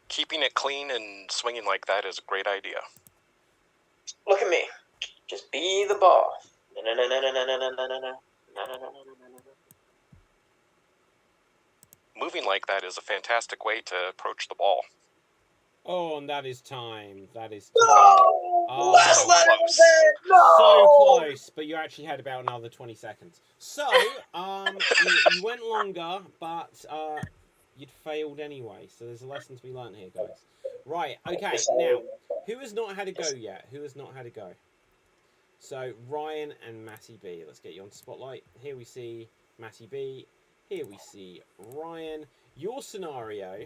Keeping it clean and swinging like that is a great idea.
Look at me. Just be the ball.
Moving like that is a fantastic way to approach the ball.
Oh, and that is time. That is time.
No! Last
so
letter
close.
No!
So close, but you actually had about another 20 seconds. So, you went longer, but you'd failed anyway. So there's a lesson to be learned here, guys. Right, okay, now, who has not had a go yet? Who has not had a go? So, Ryan and Matty B. Let's get you on spotlight. Here we see Matty B. Here we see Ryan. Your scenario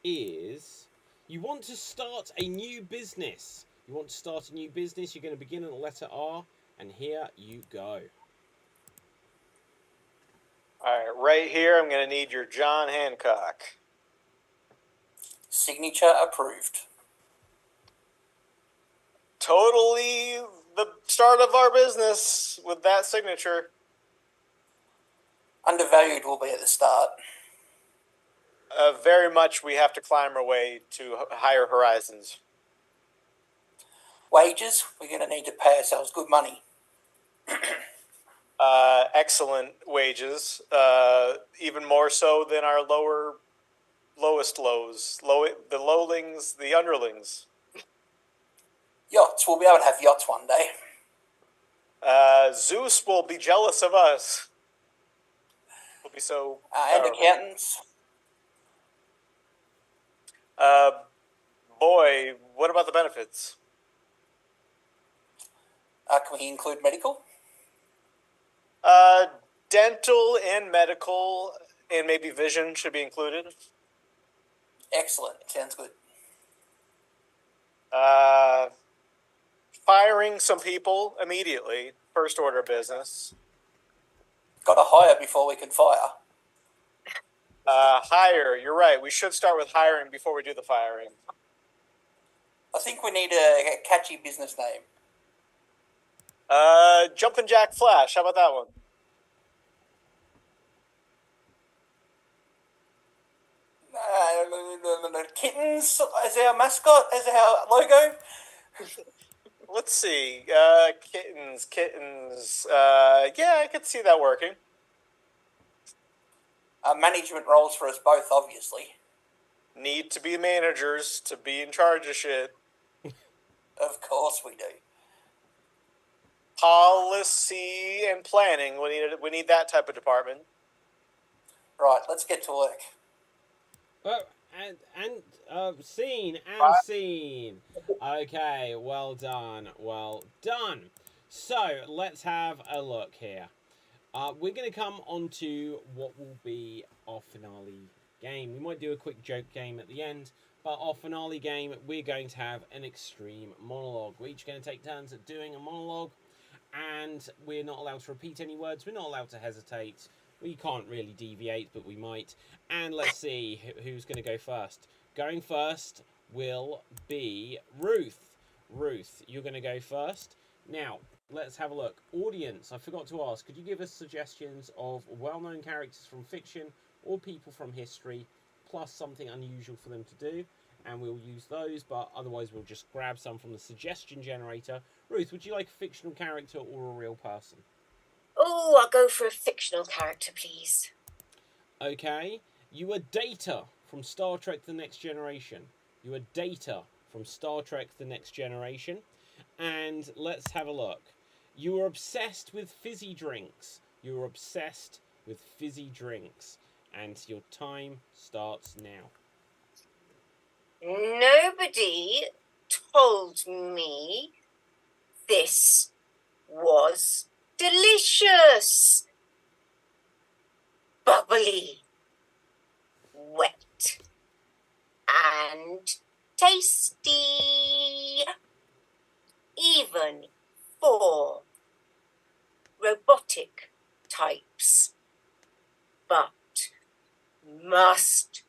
is you want to start a new business. You want to start a new business. You're going to begin at the letter R, and here you go.
All right, right here, I'm going to need your John Hancock.
Signature approved.
Totally the start of our business with that signature.
Undervalued will be at the start.
Very much we have to climb our way to higher horizons.
Wages, we're going to need to pay ourselves good money.
Excellent wages, even more so than our lowest lows, the lowlings, the underlings.
Yachts, we'll be able to have yachts one day.
Zeus will be jealous of us. We'll be so...
And accountants.
Boy, what about the benefits?
Can we include medical?
Dental and medical and maybe vision should be included.
Excellent. Sounds good.
Firing some people immediately. First order of business.
Got to hire before we can fire.
Hire. You're right. We should start with hiring before we do the firing.
I think we need a catchy business name.
Jumpin' Jack Flash. How about that one?
Kittens as our mascot, as our logo.
Let's see. Kittens. Yeah, I could see that working.
Management roles for us both, obviously.
Need to be managers to be in charge of shit.
Of course we do.
Policy and planning. We need that type of department.
Right, let's get to work.
Oh, scene and scene. Okay, well done, well done. So let's have a look here. We're going to come on to what will be our finale game. We might do a quick joke game at the end, but our finale game, we're going to have an extreme monologue. We're each going to take turns at doing a monologue, and we're not allowed to repeat any words. We're not allowed to hesitate. We can't really deviate, but we might. And let's see who's going to go first. Going first will be Ruth. Ruth, you're going to go first. Now, let's have a look. Audience, I forgot to ask, could you give us suggestions of well-known characters from fiction or people from history, plus something unusual for them to do? And we'll use those, but otherwise we'll just grab some from the suggestion generator. Ruth, would you like a fictional character or a real person?
Oh, I'll go for a fictional character, please.
Okay. You are Data from Star Trek The Next Generation. You are Data from Star Trek The Next Generation. And let's have a look. You are obsessed with fizzy drinks. You are obsessed with fizzy drinks. And your time starts now.
Nobody told me this was delicious, bubbly, wet, and tasty, even for robotic types, but must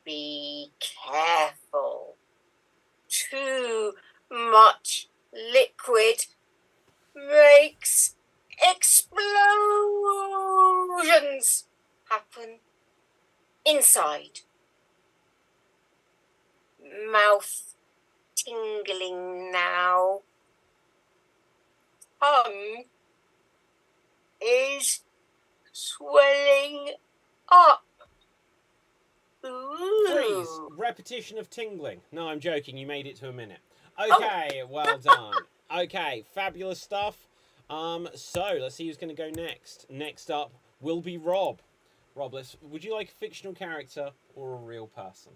be careful. Too much liquid makes explosions happen inside. Mouth tingling now. Tongue is swelling up. Ooh.
Please, repetition of tingling. No, I'm joking. You made it to a minute. Okay, well done. Okay, fabulous stuff. So let's see who's going to go next. Next up will be Rob. Rob, would you like a fictional character or a real person?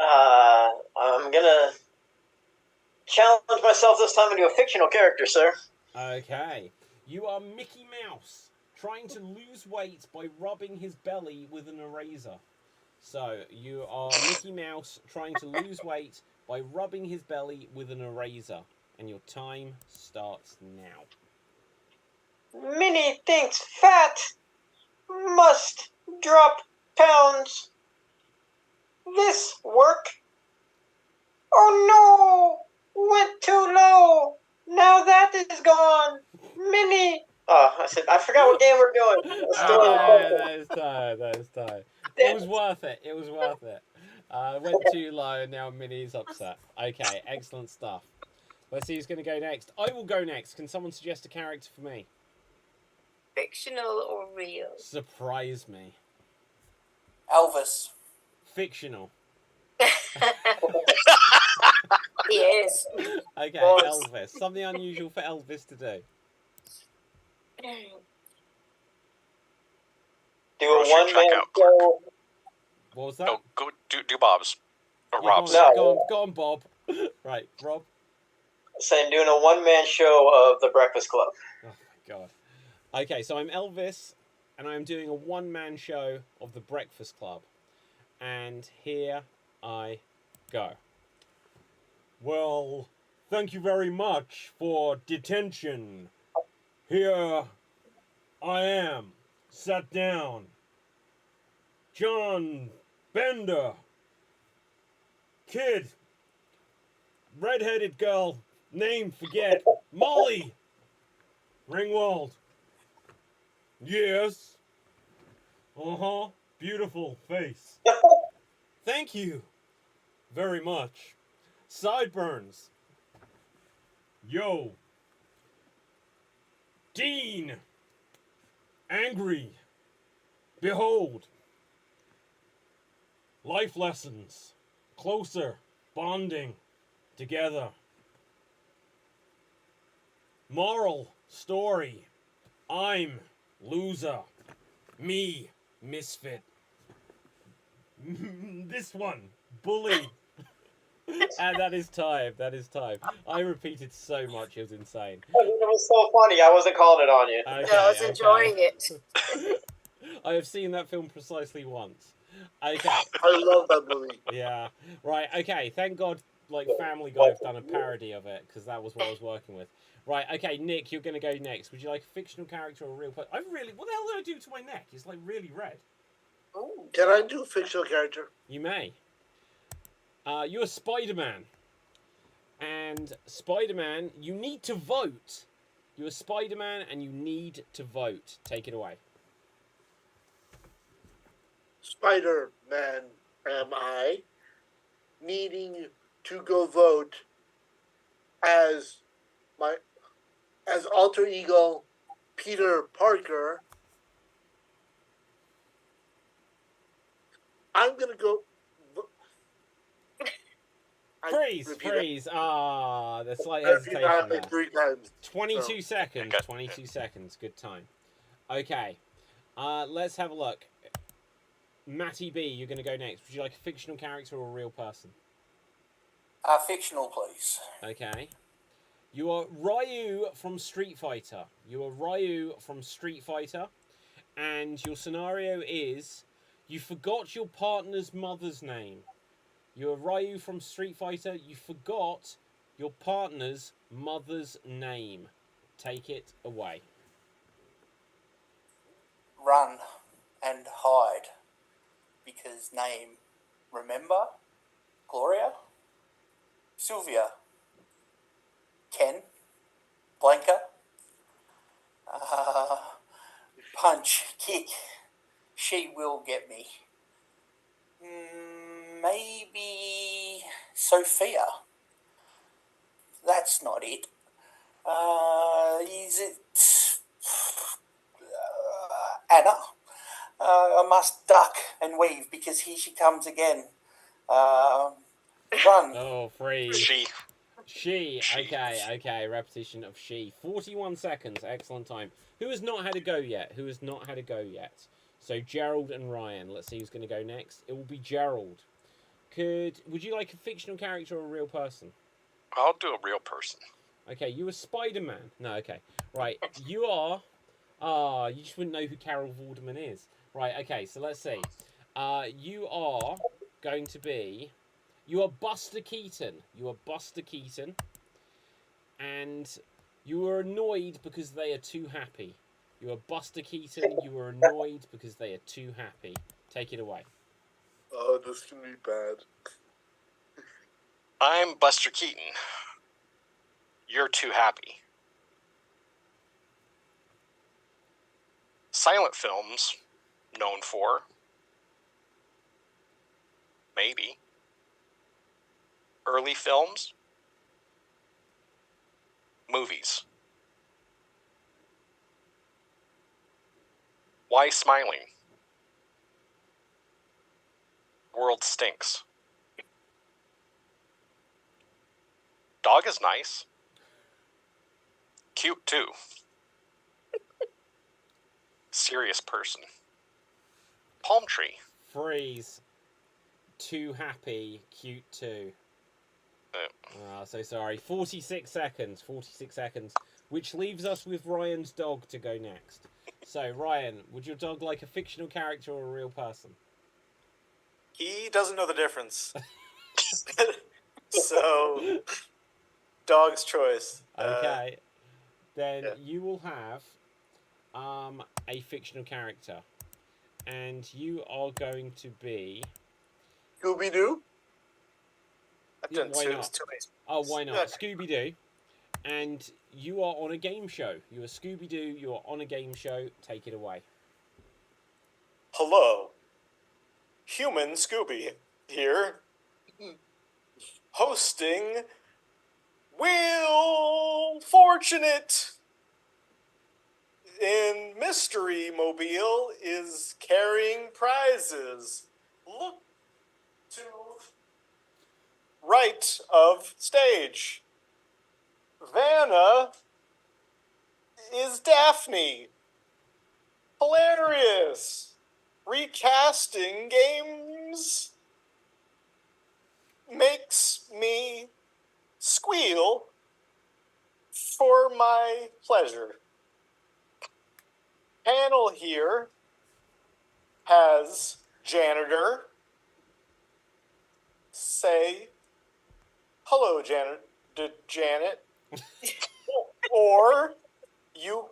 I'm gonna challenge myself this time into a fictional character, sir.
Okay. You are Mickey Mouse, trying to lose weight by rubbing his belly with an eraser. So, you are Mickey Mouse, trying to lose weight by rubbing his belly with an eraser. And your time starts now.
Minnie thinks fat must drop pounds. This work? Oh no! Went too low. Now that is gone. Minnie. Oh, I forgot what game we're doing.
That is tired. It was worth it. It was worth it. Went too low, now Minnie's upset. Okay, excellent stuff. Let's see who's going to go next. I will go next. Can someone suggest a character for me?
Fictional or real?
Surprise me.
Elvis.
Fictional.
He is.
Okay, Elvis. Something unusual for Elvis to do.
Do a one-man show.
What was that?
No, go do Bob's. Or
Yeah,
Rob's.
No.
Go on, Bob. Right, Rob.
Saying doing a one-man show of The Breakfast Club.
Oh my god. Okay, so I'm Elvis, and I'm doing a one-man show of The Breakfast Club. And here I go. Well, thank you very much for detention. Here I am, sat down. John Bender. Kid. Red-headed girl. Name, forget. Molly. Ringwald. Yes. Uh-huh. Beautiful face. Thank you very much. Sideburns. Yo. Dean. Angry. Behold. Life lessons. Closer. Bonding. Together. Moral story. I'm loser. Me misfit. This one bully. And that is time. That is time. I repeated so much; it was insane.
It was so funny. I wasn't calling it on you.
Okay,
Yeah, I was enjoying it.
I have seen that film precisely once. Okay.
I love that movie.
Yeah. Right. Okay. Thank God, like Family Guy have done a parody of it because that was what I was working with. Right. Okay, Nick, you're gonna go next. Would you like a fictional character or a real person? What the hell did I do to my neck? It's like really red.
Ooh.
Can I do a fictional character?
You may. You're Spider-Man. And Spider-Man, you need to vote. You're Spider-Man and you need to vote. Take it away.
Spider-Man am I, needing to go vote as alter ego Peter Parker. I'm gonna go.
Freeze. The slight
If you
hesitation
have
there.
it 3 times.
22
So.
seconds. 22 seconds. Good time. Okay. Let's have a look. Matty B, you're going to go next. Would you like a fictional character or a real person?
Fictional, please.
Okay. You are Ryu from Street Fighter. And your scenario is you forgot your partner's mother's name. You're Ryu from Street Fighter. You forgot your partner's mother's name. Take it away.
Run and hide. Because name, remember? Gloria? Sylvia? Ken? Blanca? Punch, kick. She will get me. Maybe Sophia. That's not it. Is it Anna? I must duck and weave because here she comes again. Run.
Oh, freeze.
She.
Okay. Repetition of she. 41 seconds. Excellent time. Who has not had a go yet? So Gerald and Ryan. Let's see who's going to go next. It will be Gerald. Would you like a fictional character or a real person?
I'll do a real person.
Okay, you are Spider-Man. No, okay. Right, you are... you just wouldn't know who Carol Vorderman is. Right, okay, so let's see. You are going to be... You are Buster Keaton. And you are annoyed because they are too happy. You are Buster Keaton. You are annoyed because they are too happy. Take it away.
Oh, this can be bad.
I'm Buster Keaton. You're too happy. Silent films, known for. Maybe. Early films. Movies. Why smiling? World stinks. Dog is nice. Cute too. Serious person. Palm tree.
Freeze. Too happy. Cute too. So sorry. 46 seconds. Which leaves us with Ryan's dog to go next. So, Ryan, would your dog like a fictional character or a real person?
He doesn't know the difference. So, dog's choice.
Okay. Then
yeah.
you will have a fictional character. And you are going to be...
Scooby-Doo?
I've done
why
two.
not?
Too many.
Oh, why not?
Okay.
Scooby-Doo. And you are on a game show. You are Scooby-Doo. You are on a game show. Take it away.
Hello. Human Scooby here. Hosting Wheel Fortunate in Mystery Mobile is carrying prizes. Look to right of stage. Vanna is Daphne. Hilarious. Recasting games makes me squeal for my pleasure. Panel here has janitor say hello, Janet, or you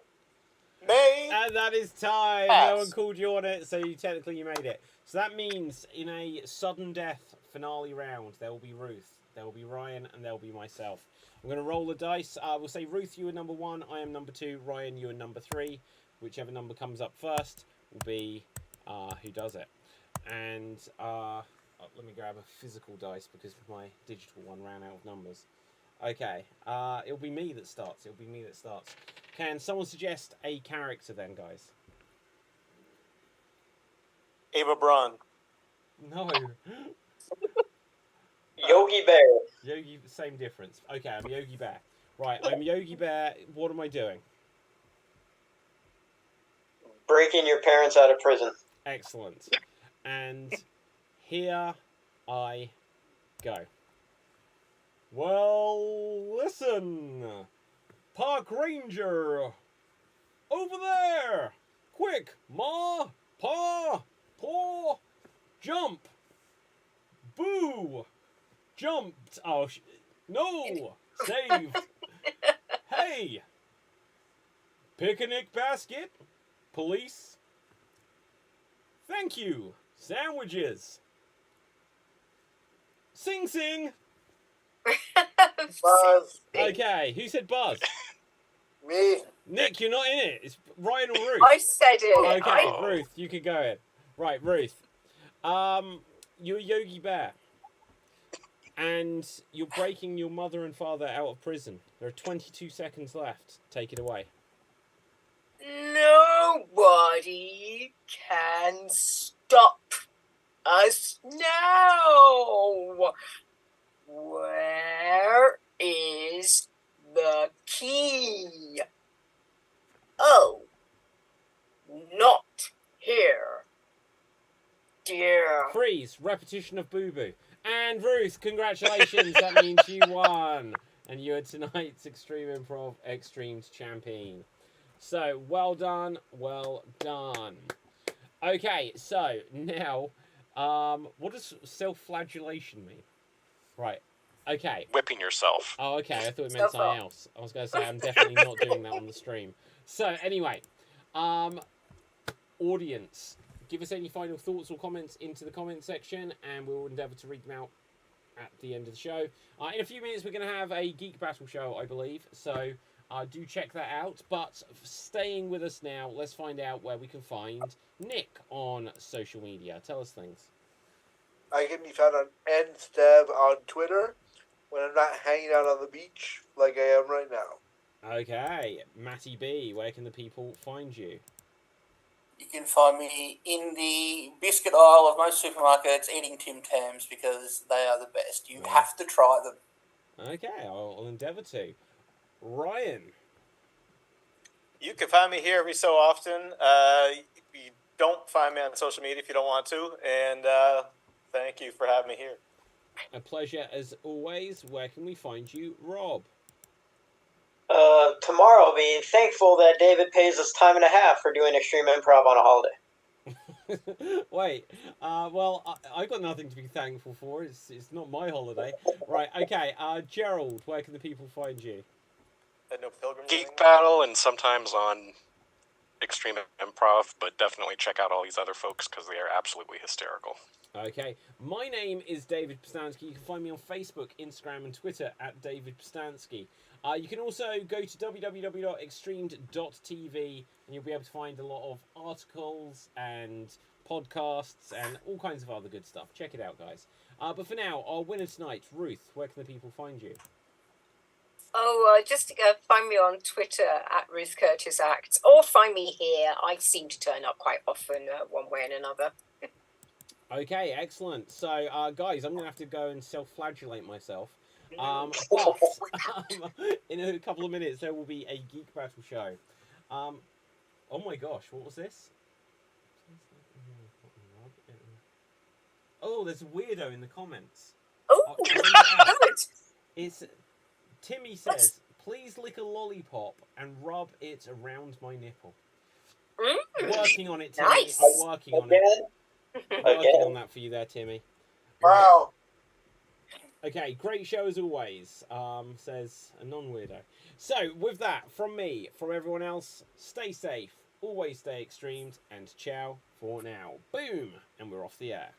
may.
And that is time.
Pass.
No one called you on it, so technically you made it. So that means in a sudden death finale round, there will be Ruth, there will be Ryan, and there will be myself. I'm going to roll the dice. We'll say Ruth, you are number 1, I am number 2, Ryan, you are number 3. Whichever number comes up first will be who does it. And let me grab a physical dice because my digital one ran out of numbers. Okay, it'll be me that starts. Can someone suggest a character then, guys?
Ava Braun.
No.
Yogi Bear.
Yogi, same difference. Okay, I'm Yogi Bear. Right, I'm Yogi Bear. What am I doing?
Breaking your parents out of prison.
Excellent. And here I go. Well, listen. Park Ranger. Over there. Quick. Ma. Pa. Paw. Jump. Boo. Jumped. Oh, no. Saved. Hey. Picnic basket. Police. Thank you. Sandwiches. Sing sing.
Buzz.
Okay, who said Buzz?
Me.
Nick, you're not in it. It's Ryan or Ruth.
I said it.
Okay, Ruth, you can go in. Right, Ruth. You're Yogi Bear. And you're breaking your mother and father out of prison. There are 22 seconds left. Take it away.
Nobody can stop us now. Where is the key? Oh, not here. Dear.
Freeze. Repetition of Boo Boo. And Ruth, congratulations. That means you won. And you're tonight's Extreme Improv Xstreamed champion. So, well done, well done. Okay, so now, what does self-flagellation mean? Right, okay.
Whipping yourself.
Oh, okay, I thought it meant something else. I was going to say, I'm definitely not doing that on the stream. So, anyway, audience, give us any final thoughts or comments into the comment section, and we'll endeavour to read them out at the end of the show. In a few minutes, we're going to have a Geek Battle show, I believe, so... do check that out, but staying with us now, let's find out where we can find Nick on social media. Tell us things.
I can be found on NStev on Twitter when I'm not hanging out on the beach like I am right now.
Okay, Matty B, where can the people find you?
You can find me in the biscuit aisle of most supermarkets eating Tim Tams because they are the best. You have to try them.
Okay, I'll endeavour to. Ryan.
You can find me here every so often. You don't find me on social media if you don't want to. And thank you for having me here.
A pleasure as always. Where can we find you, Rob?
Tomorrow I'll be thankful that David pays us time and a half for doing Extreme Improv on a holiday.
Wait, well, I got nothing to be thankful for. It's not my holiday. Right, okay. Gerald, where can the people find you?
No Pilgrim.
Geek Battle, and sometimes on Extreme Improv, but definitely check out all these other folks because they are absolutely hysterical.
Okay, my name is David Postansky. You can find me on Facebook, Instagram, and Twitter at David Postansky. You can also go to www.extremed.tv and you'll be able to find a lot of articles and podcasts and all kinds of other good stuff. Check it out, guys. But for now, our winner tonight, Ruth, where can the people find you?
Just find me on Twitter at Ruth Curtis Acts, or find me here. I seem to turn up quite often, one way and another.
Okay, excellent. So, guys, I'm going to have to go and self-flagellate myself. But in a couple of minutes, there will be a Geek Battle show. Oh my gosh, what was this? Oh, there's a weirdo in the comments.
Oh,
It's Timmy says, please lick a lollipop and rub it around my nipple. Working on it, Timmy.
Nice.
I'm working on it. Working on that for you there, Timmy.
Wow.
Okay, great show as always, says a non-weirdo. So, with that, from me, from everyone else, stay safe, always stay extremed, and ciao for now. Boom! And we're off the air.